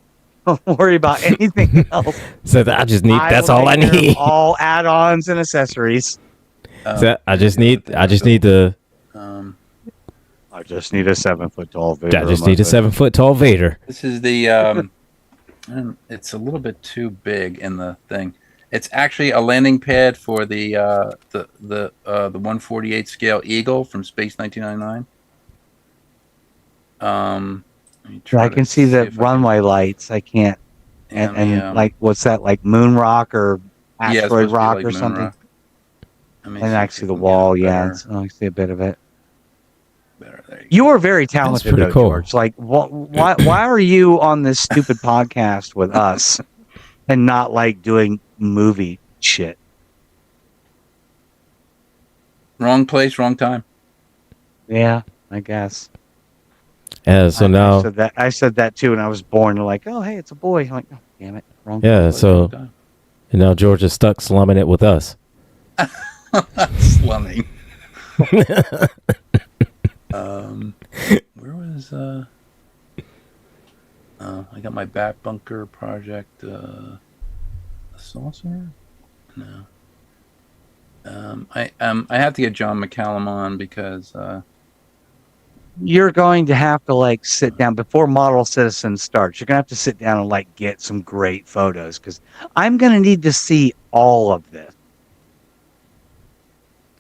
don't worry about anything else. So I just need. That's all I need. All add-ons and accessories. I just need the. I just need a 7-foot tall Vader. I just need a 7-foot tall Vader. This is the. It's a little bit too big in the thing. It's actually a landing pad for the 1/48 scale Eagle from Space 1999. I can see the runway lights. I can't. And like, what's that? Like Moon Rock or Asteroid Rock like or something? Rock. And I see the wall. Yeah, I see a bit of it. You are very talented, though, cool. George. Like, why are you on this stupid podcast with us and not like doing movie shit? Wrong place, wrong time. Yeah, I guess. Yeah, so now I said that too, and I was born like, oh hey, it's a boy. I'm like, oh damn it, wrong. Yeah, so and now George is stuck slumming it with us. Slumming. Where was I got my Bat Bunker project saucer? No. I have to get John McCallum on because you're going to have to like sit down before Model Citizen starts. You're gonna have to sit down and like get some great photos because I'm gonna need to see all of this.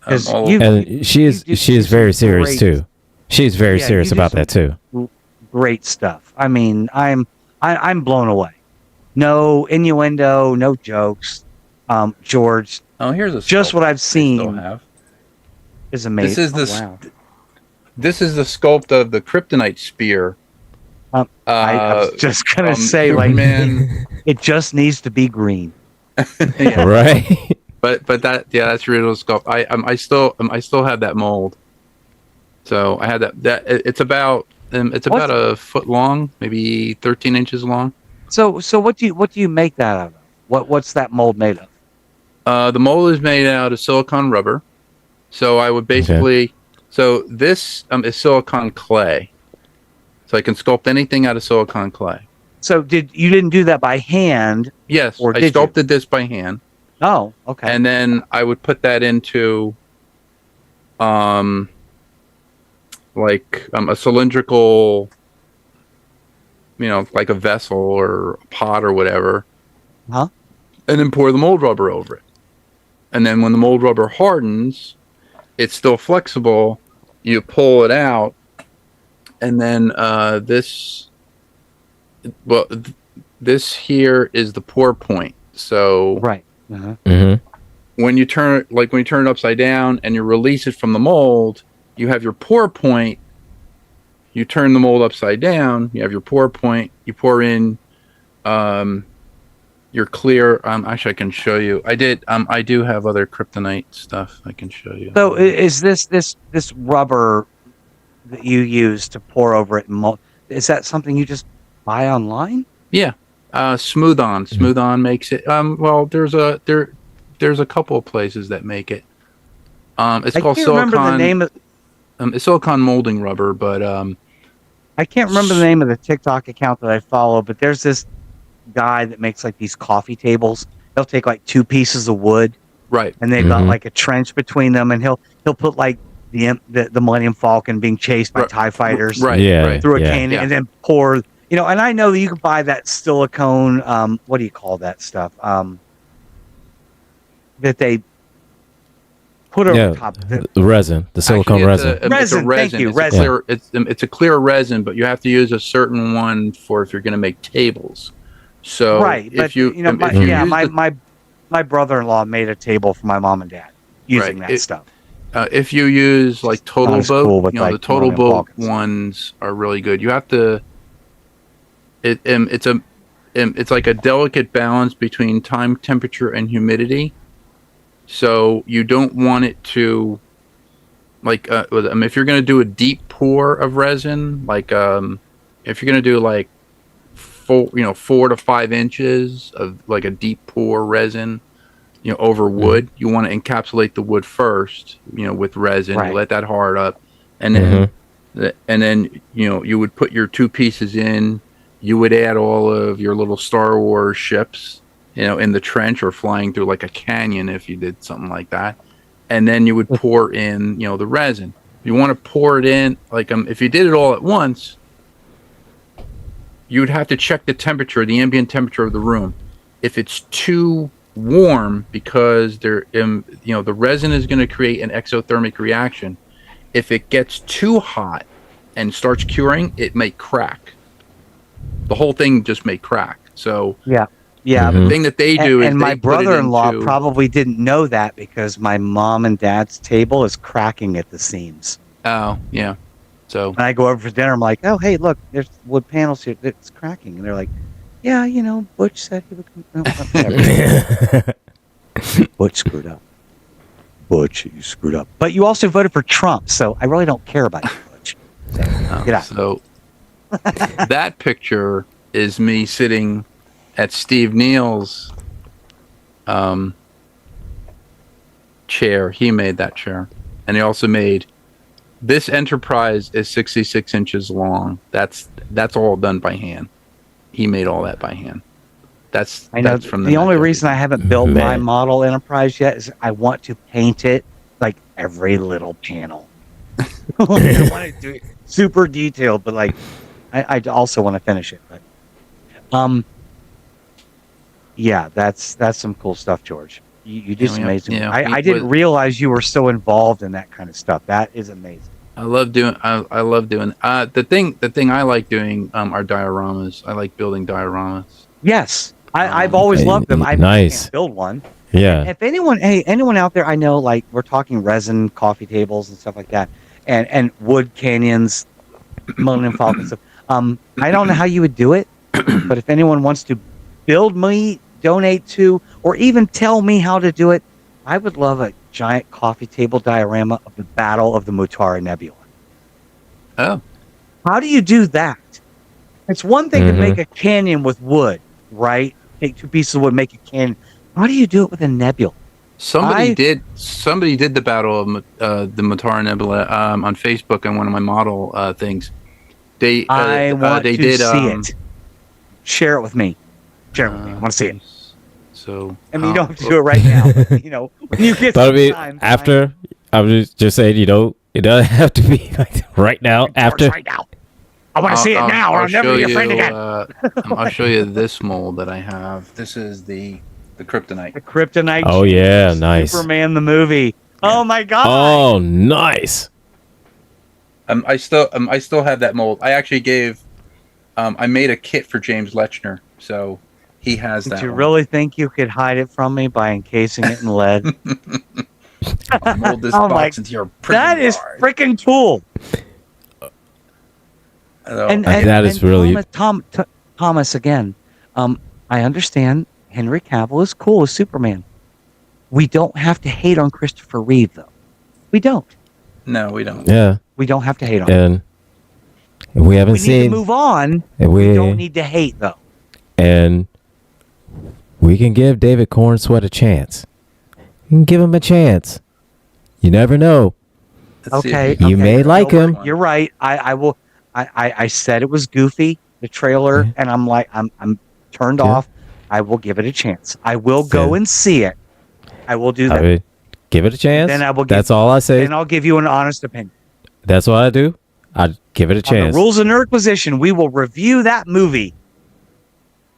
And she is very serious too. She's very serious about that too. Great stuff. I mean, I'm blown away. No innuendo, no jokes. George. Oh, here's just what I've seen. Still have. Is amazing. This is the sculpt of the kryptonite spear. I was just gonna say, like, man, it just needs to be green. Yeah. Right. But that's original sculpt. I still have that mold. So I had that it's about a foot long, maybe 13 inches long. So what do you make that out of? What's that mold made of? The mold is made out of silicone rubber. So I would basically so this is silicone clay. So I can sculpt anything out of silicone clay. So you didn't do that by hand? Yes, or I sculpted this by hand. Oh, okay. And then I would put that into a cylindrical, like a vessel or a pot or whatever. Huh? And then pour the mold rubber over it. And then when the mold rubber hardens, it's still flexible. You pull it out, and then this here is the pour point. So right. Uh-huh. Mm-hmm. When you turn it upside down and you release it from the mold, you have your pour point. You turn the mold upside down. You have your pour point. You pour in your clear. Actually, I can show you. I do have other kryptonite stuff I can show you. So is this rubber that you use to pour over it? Is that something you just buy online? Yeah, Smooth On makes it. Well, there's a couple of places that make it. It's called silicone. Remember the name of. It's silicone molding rubber, but I can't remember the name of the TikTok account that I follow. But there's this guy that makes like these coffee tables. He'll take like 2 pieces of wood, right, and they've got like a trench between them, and he'll put like the Millennium Falcon being chased by TIE fighters, through a canyon, and then pour. And I know that you can buy that silicone. What do you call that stuff? That they put over top. The resin, the silicone Actually, resin. it's a resin. Thank you, It's resin. it's a clear resin, but you have to use a certain one for if you're going to make tables. So Right, but if you my brother-in-law made a table for my mom and dad using that stuff. If you use like Total Not as Boat, cool with, you know, like, the Total Millennium Boat Falcons. ones are really good. You have to. It's like a delicate balance between time, temperature, and humidity. So you don't want it to, like, if you're going to do a deep pour of resin, like, if you're going to do like 4 to 5 inches of like a deep pour resin, over wood, you want to encapsulate the wood first, with resin. Right. You let that hard up, and then you would put your 2 pieces in. You would add all of your little Star Wars ships, in the trench or flying through like a canyon if you did something like that. And then you would pour in, the resin. You want to pour it in, like, if you did it all at once, you would have to check the temperature, the ambient temperature of the room. If it's too warm, because the resin is going to create an exothermic reaction. If it gets too hot and starts curing, it may crack. The whole thing just may crack. So Yeah. the thing that they do is and my they put it brother-in-law into- probably didn't know that because my mom and dad's table is cracking at the seams. Oh, yeah. So When I go over for dinner, I'm like, "Oh, hey, look, there's wood panels here. It's cracking." And they're like, "Yeah, Butch said he would come." Whatever. Butch screwed up. Butch, you screwed up. But you also voted for Trump, so I really don't care about you, Butch. So, get out. So that picture is me sitting at Steve Neal's chair. He made that chair, and he also made this Enterprise is 66 inches long. That's all done by hand. He made all that by hand. That's from the only reason I haven't built my Man. model Enterprise yet is I want to paint it like every little panel. I want to do it super detailed, but like I also want to finish it. But yeah, that's some cool stuff, George. You do some amazing. yeah, I didn't realize you were so involved in that kind of stuff. That is amazing. I love doing. The thing I like doing are dioramas. I like building dioramas. Yes, I've always loved them. I Nice. can't build one. Yeah. If anyone out there, I know, like, we're talking resin coffee tables and stuff like that, and wood canyons, Millennium Falcon stuff. I don't know how you would do it, but if anyone wants to build me, donate to, or even tell me how to do it, I would love a giant coffee table diorama of the Battle of the Mutara Nebula. Oh, How do you do that? It's one thing to make a canyon with wood, right? Take 2 pieces of wood, make a canyon. How do you do it with a nebula? somebody did the Battle of the Mutara Nebula on Facebook on one of my model things. They I want they to did see it. Share it with me. Share it with me. I want to see it. So I mean, you don't have to do it right now. But, when you get But I some mean, time. after, I was just saying, it doesn't have to be like right now. After, Right now. I want to see it now, or I'll never be your friend again. I'll show you this mold that I have. This is the kryptonite. The Kryptonite. oh yeah, nice. Superman the movie. Oh my god. Oh, nice. I still have that mold. I actually gave. I made a kit for James Lechner, so he has that. Did you one. really think you could hide it from me by encasing it in lead? I'll mold this Oh box my- into your prison That is yard. freaking cool. So, That is really- Thomas again. I understand Henry Cavill is cool as Superman. We don't have to hate on Christopher Reeve, though. We don't. no, we don't. Yeah, We don't have to hate on him. and we haven't We need seen. to move on. and We don't need to hate, though. And we can give David Cornsweet a chance. We can give him a chance. You never know. Let's see if Okay. we can You get may it. like him. You're right. I will. I said it was goofy, the trailer, Mhm. and I'm like, I'm turned Yeah. off. I will give it a chance. I will go Yeah. and see it. I will do I that. mean, give it a chance. Then I will give- That's all I say. And I'll give you an honest opinion. That's what I do. I give it a On chance. the Rules of Nerdquisition, we will review that movie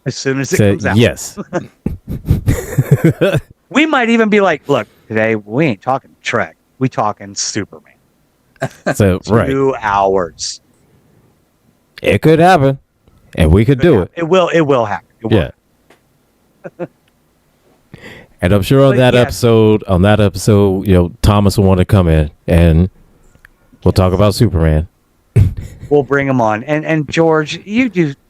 as soon as it Say comes out. yes. We might even be like, look, today, we ain't talking Trek. We talking Superman. So 2 hours. It could happen, and we could do it. It will happen. It will. Yeah. And I'm sure on that episode, Thomas will want to come in and we'll talk about Superman. We'll bring him on. And George,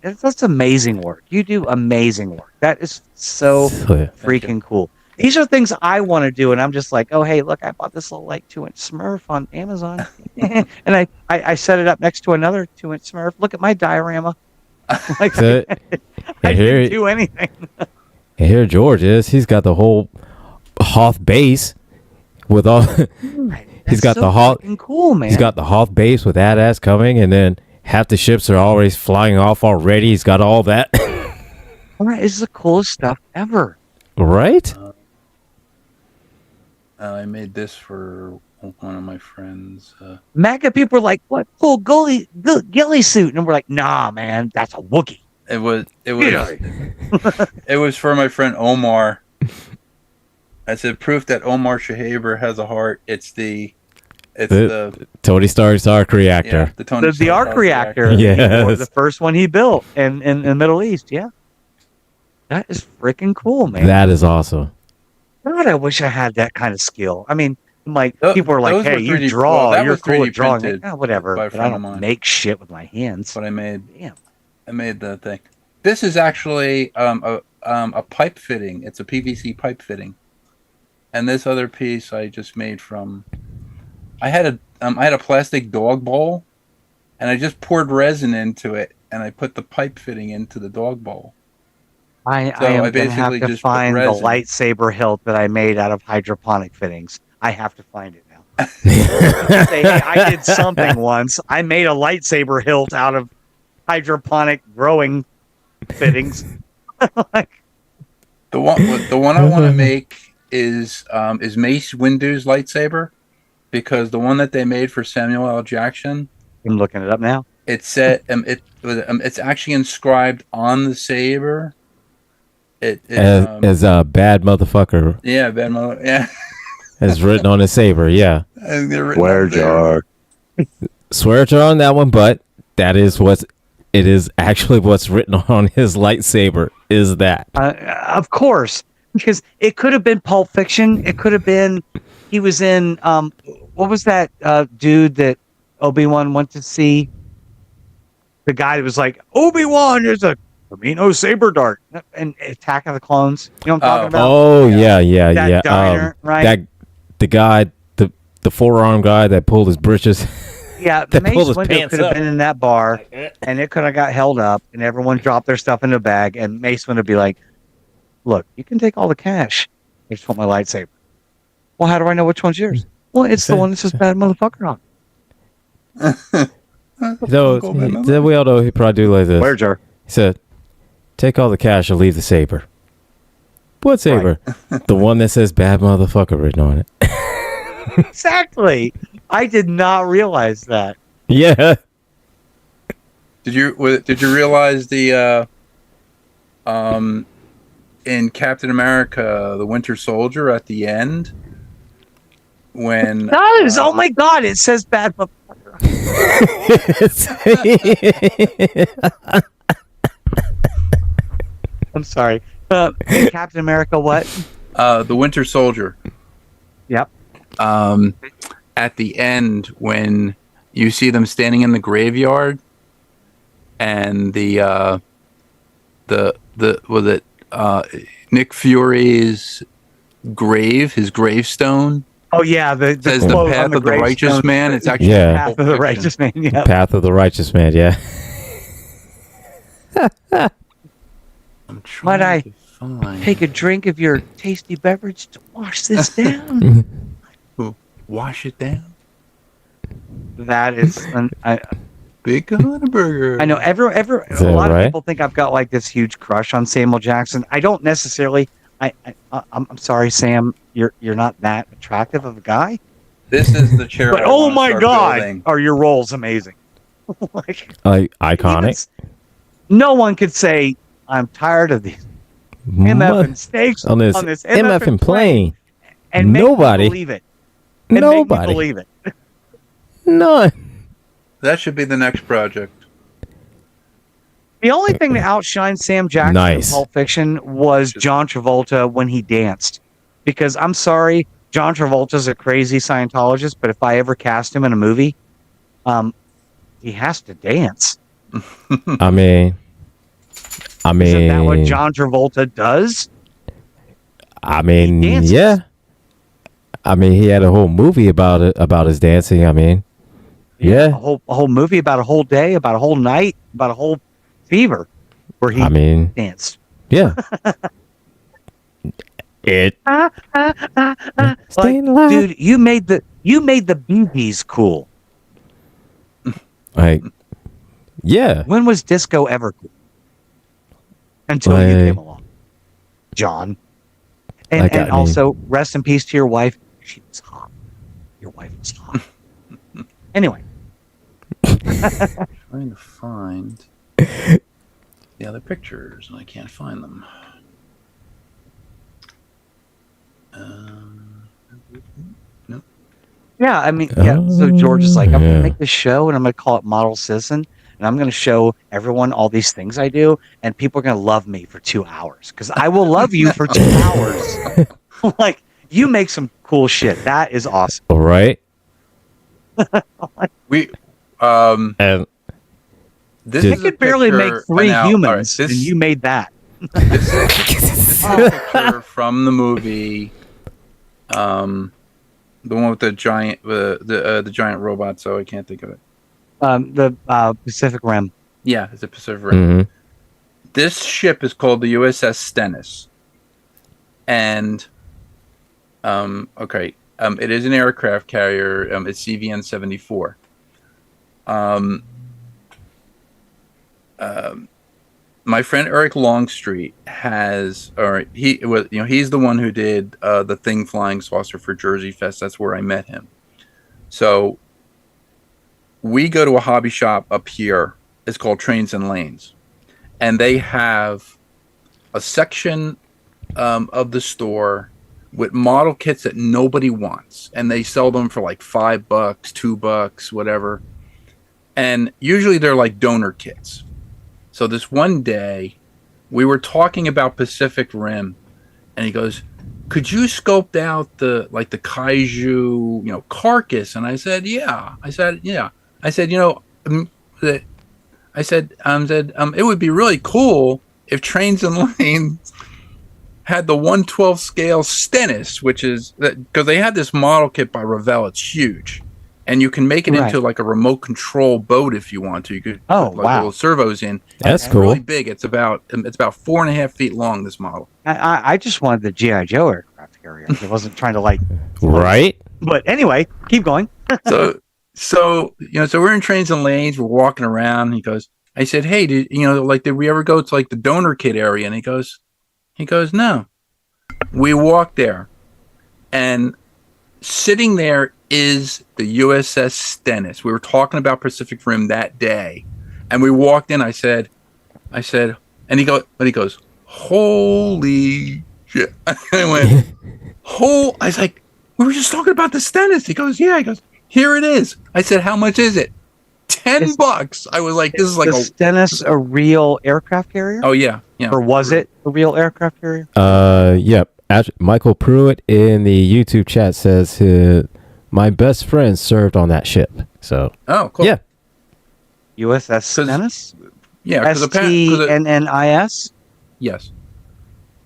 that's amazing work. You do amazing work. That is so freaking cool. These are things I want to do, and I'm just like, oh, hey, look, I bought this little 2-inch Smurf on Amazon, and I set it up next to another 2-inch Smurf. Look at my diorama. I didn't do anything. And here George is. He's got the whole Hoth base with all. He's got the Hoth. Cool, man. He's got the Hoth base with AT-ATs coming, and then half the ships are always flying off already. He's got all that. All right, this is the coolest stuff ever. Right? I made this for one of my friends. MAGA people were like, "What cool ghillie suit?" And we're like, "Nah, man, that's a Wookiee." It was it was for my friend Omar. I said proof that Omar Shahaber has a heart. It's the Tony Stark's arc reactor. Yeah, the arc reactor. Yes. The first one he built in the Middle East. Yeah, that is freaking cool, man. That is awesome. God, I wish I had that kind of skill. I mean, people are like, those "Hey, were you 3D draw. You're cool at 3D drawing." printed Whatever. by a But I friend of don't mine. make shit with my hands. But I made. Damn. I made the thing. This is actually a pipe fitting. It's a PVC pipe fitting. And this other piece I just made from. I had a plastic dog bowl, and I just poured resin into it, and I put the pipe fitting into the dog bowl. I am going to have to find the lightsaber hilt that I made out of hydroponic fittings. I have to find it now. Say, hey, I did something once. I made a lightsaber hilt out of hydroponic growing fittings. The one I want to make is Mace Windu's lightsaber, because the one that they made for Samuel L. Jackson. I'm looking it up now. It said it's actually inscribed on the saber. As a bad motherfucker. Yeah, bad mother. Yeah. As written on his saber. Yeah. Swear jar. Swear jar on that one, but that is it is actually what's written on his lightsaber. Is that? Of course, because it could have been Pulp Fiction. It could have been he was in what was that dude that Obi-Wan went to see? The guy that was like, Obi-Wan is a Camino saber dart and Attack of the Clones. You know what I'm talking about? Oh yeah. That diner, right? That the guy, the forearm guy that pulled his britches. Yeah, Mace Windu could have been in that bar, and it could have got held up, and everyone dropped their stuff in a bag, and Mace Windu would be like, "Look, you can take all the cash. I just want my lightsaber." Well, how do I know which one's yours? Well, it's the one that says "bad motherfucker" on. So we all know he probably do like this. Where's your? He said, "Take all the cash or leave the saber." What saber? Right. The one that says "bad motherfucker" written on it. Exactly. I did not realize that. Yeah. Did you realize the in Captain America, the Winter Soldier at the end when oh my god, it says "bad motherfucker." I'm sorry. Captain America, what? The Winter Soldier. Yep. At the end, when you see them standing in the graveyard, and Nick Fury's grave, his gravestone. Oh yeah, the says the path of the righteous man. It's actually path of the righteous man. Yeah, path of the righteous man. Yeah. I'm trying to take a drink of your tasty beverage to wash this down. Wash it down. That is Big burger. I know. A lot of people think I've got like this huge crush on Samuel Jackson. I don't necessarily. I'm sorry, Sam. You're not that attractive of a guy. This is the chair. But oh my god, are your roles amazing? Iconic. No one could say I'm tired of these MF and steaks on this MF and plane. and make Nobody. me believe it. And Nobody. make me believe it. None. That should be the next project. The only thing that outshined Sam Jackson Nice. in Pulp Fiction was John Travolta when he danced. Because I'm sorry, John Travolta's a crazy Scientologist, but if I ever cast him in a movie, he has to dance. I mean, Isn't that what John Travolta does? I mean, He dances. yeah. I mean, he had a whole movie about it, about his dancing. I mean, yeah. A whole movie about a whole day, about a whole night, about a whole fever, where he danced. Yeah. It. Like, dude, you made the Bee Gees cool. Like, yeah. When was disco ever cool? Until you came along, John. And also, rest in peace to your wife. She was hot. Your wife was hot. Anyway. Trying to find the other pictures, and I can't find them. Nope. Yeah, I mean, so George is like, I'm going to make this show, and I'm going to call it Model Citizen, and I'm going to show everyone all these things I do, and people are going to love me for 2 hours, because I will love you for 2 hours. Like, you make some cool shit. That is awesome. All right. And this I could barely make 3 humans, and you made that. This is a picture from the movie, the one with the giant, the giant robot. So I can't think of it. The Pacific Rim. Yeah, it's a Pacific Rim. Mm-hmm. This ship is called the USS Stennis, and it is an aircraft carrier. It's CVN 74. My friend Eric Longstreet he's the one who did the Thing Flying Saucer for Jersey Fest. That's where I met him. So we go to a hobby shop up here. It's called Trains and Lanes, and they have a section of the store with model kits that nobody wants, and they sell them for like $5, $2, whatever. And usually they're like donor kits. So this one day, we were talking about Pacific Rim, and he goes, "Could you scope out the kaiju, carcass?" And I said, "Yeah." I said, it would be really cool if Trains and Lanes had the 1/12 scale Stennis, which is because they had this model kit by Revell. It's huge. And you can make it into like a remote control boat if you want to. You could put little servos in. That's it's cool. Really big. It's about 4.5 feet long. This model. I just wanted the GI Joe aircraft carrier. I wasn't trying to right. But anyway, keep going. So we're in Trains and Lanes. We're walking around. He goes. I said, "Hey, did we ever go to like the donor kit area?" And he goes, "No." We walked there, and sitting there is the USS Stennis. We were talking about Pacific Rim that day, and we walked in. I said, and he goes, "Holy shit!" I went, I was like, "We were just talking about the Stennis." He goes, "Yeah." He goes, "Here it is." I said, "How much is it?" $10. I was like, "This is like the Stennis a real aircraft carrier?" Oh yeah. Or was it a real aircraft carrier? Yep. Michael Pruitt in the YouTube chat says my best friend served on that ship. So. Oh, cool. Yeah. USS Stennis? Yeah. STNNIS? Yes.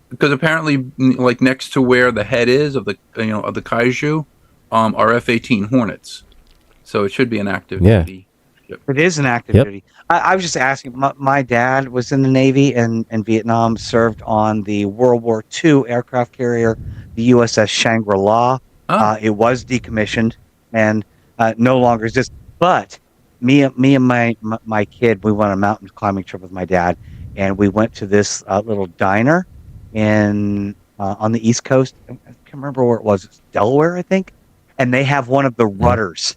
Because apparently, like next to where the head is of the kaiju, are F-18 Hornets. So it should be an active duty. Yep. It is an active duty. I was just asking. My dad was in the Navy and in Vietnam, served on the World War II aircraft carrier, the USS Shangri-La. It was decommissioned and no longer exists. But me and my kid, we went on a mountain climbing trip with my dad, and we went to this little diner on the East Coast. I can't remember where it was. It's Delaware, I think. And they have one of the rudders,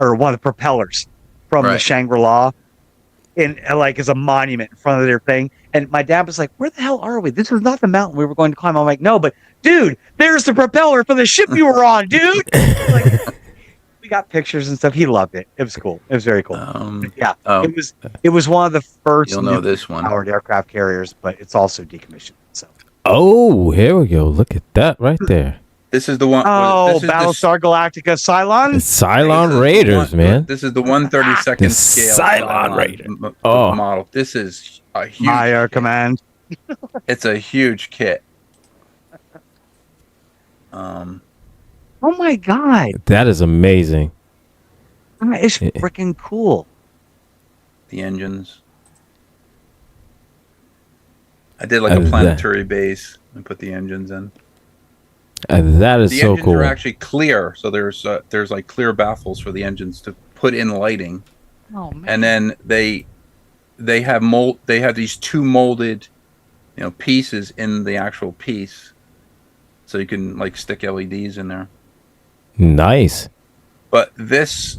or one of the propellers from the Shangri-La. in like as a monument in front of their thing. And my dad was like, "Where the hell are we? This is not the mountain we were going to climb." I'm like, "No, but dude, there's the propeller for the ship you were on, dude." Like, we got pictures and stuff. He loved it. It was cool. It was very cool. Yeah, it was one of the first you'll know this one powered aircraft carriers, but it's also decommissioned. So. Oh, here we go. Look at that right there. This is the one. Oh, Battlestar Galactica Cylon. The Cylon Raiders, man. This is the 1/32 scale Cylon Raider model. This is a huge. My Air Command. It's a huge kit. Oh my god, that is amazing. It's freaking cool. The engines. I did like a planetary base and put the engines in. And that is so cool. The engines are actually clear, so there's like clear baffles for the engines to put in lighting. Oh man! And then they have these two molded, pieces in the actual piece, so you can like stick LEDs in there. Nice. But this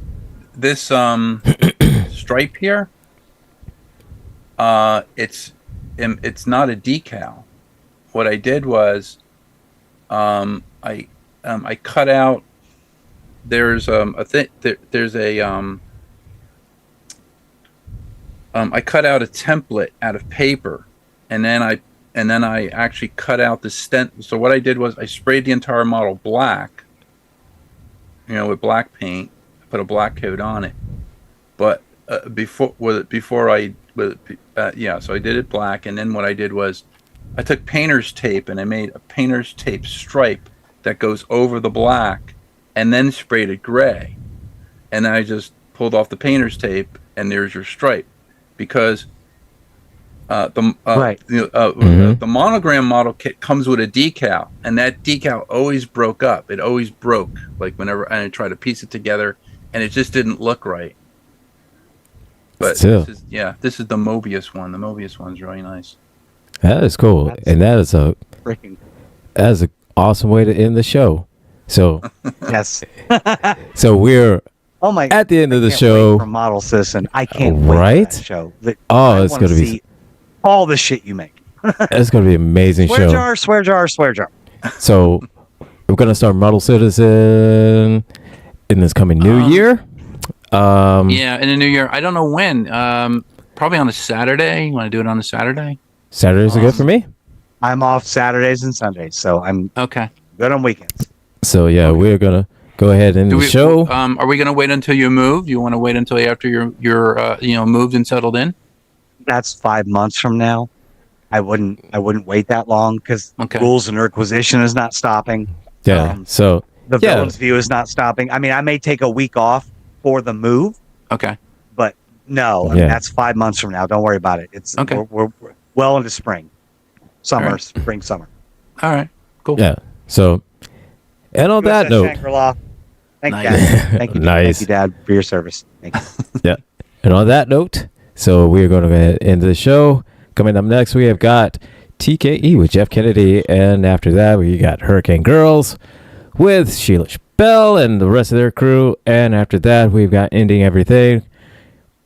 stripe here, it's not a decal. What I did was, I cut out. There's I cut out a template out of paper, and then I actually cut out the stent. So what I did was I sprayed the entire model black, with black paint. I put a black coat on it, but so I did it black, and then what I did was I took painter's tape and I made a painter's tape stripe that goes over the black, and then sprayed it gray, and then I just pulled off the painter's tape, and there's your stripe, because the monogram model kit comes with a decal, and that decal always broke up. It always broke, like whenever I tried to piece it together, and it just didn't look right. But this is the Mobius one. The Mobius one's really nice. That is cool, and that is an awesome way to end the show. So yes, so we're at the end of the show. For Model Citizen, I can't wait for that show. It's going to be all the shit you make. It's going to be an amazing show. Swear jar. So we're going to start Model Citizen in this coming new year. In the new year. I don't know when. Probably on a Saturday. You want to do it on a Saturday? Saturdays are good for me. I'm off Saturdays and Sundays, so I'm okay. Good on weekends. So we're gonna go ahead and the show. Are we gonna wait until you move? You want to wait until after you're moved and settled in? That's 5 months from now. I wouldn't wait that long, because rules and requisition is not stopping. Yeah. So the villain's view is not stopping. I mean, I may take a week off for the move. Okay. But no, I mean, that's 5 months from now. Don't worry about it. It's okay. We're well into spring, summer, right. Spring, summer. All right. Cool. Yeah. So, and on that note, Shangri-La. Thank you, Dad. Thank you, nice. Thank you, Dad, for your service. Thank you. Yeah. And on that note, so we're going to go ahead and end the show. Coming up next, we have got TKE with Jeff Kennedy, and after that, we got Hurricane Girls with Sheila Bell and the rest of their crew, and after that, we've got Ending Everything,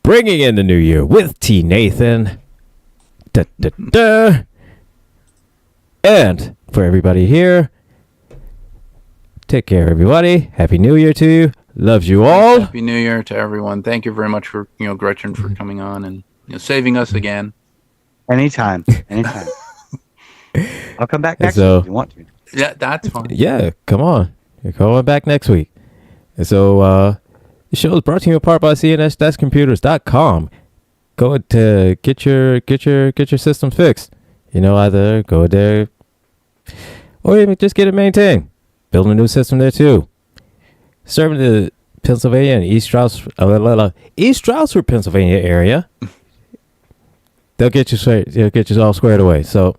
bringing in the new year with T. Nathan. Da, da, da. And for everybody here, take care, everybody. Happy New Year to you. Loves you all. Happy New Year to everyone. Thank you very much for Gretchen for coming on and saving us again. Anytime. I'll come back next week if you want to. Yeah, that's fine. Yeah, come on. You're coming back next week. And so the show is brought to you in part by CNSDeskComputers.com. Go to get your system fixed. Either go there or even just get it maintained. Build a new system there too. Serving the Pennsylvania and East Stroudsburg, Pennsylvania area. They'll get you straight. They'll get you all squared away. So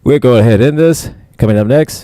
we'll go ahead and end this. Coming up next,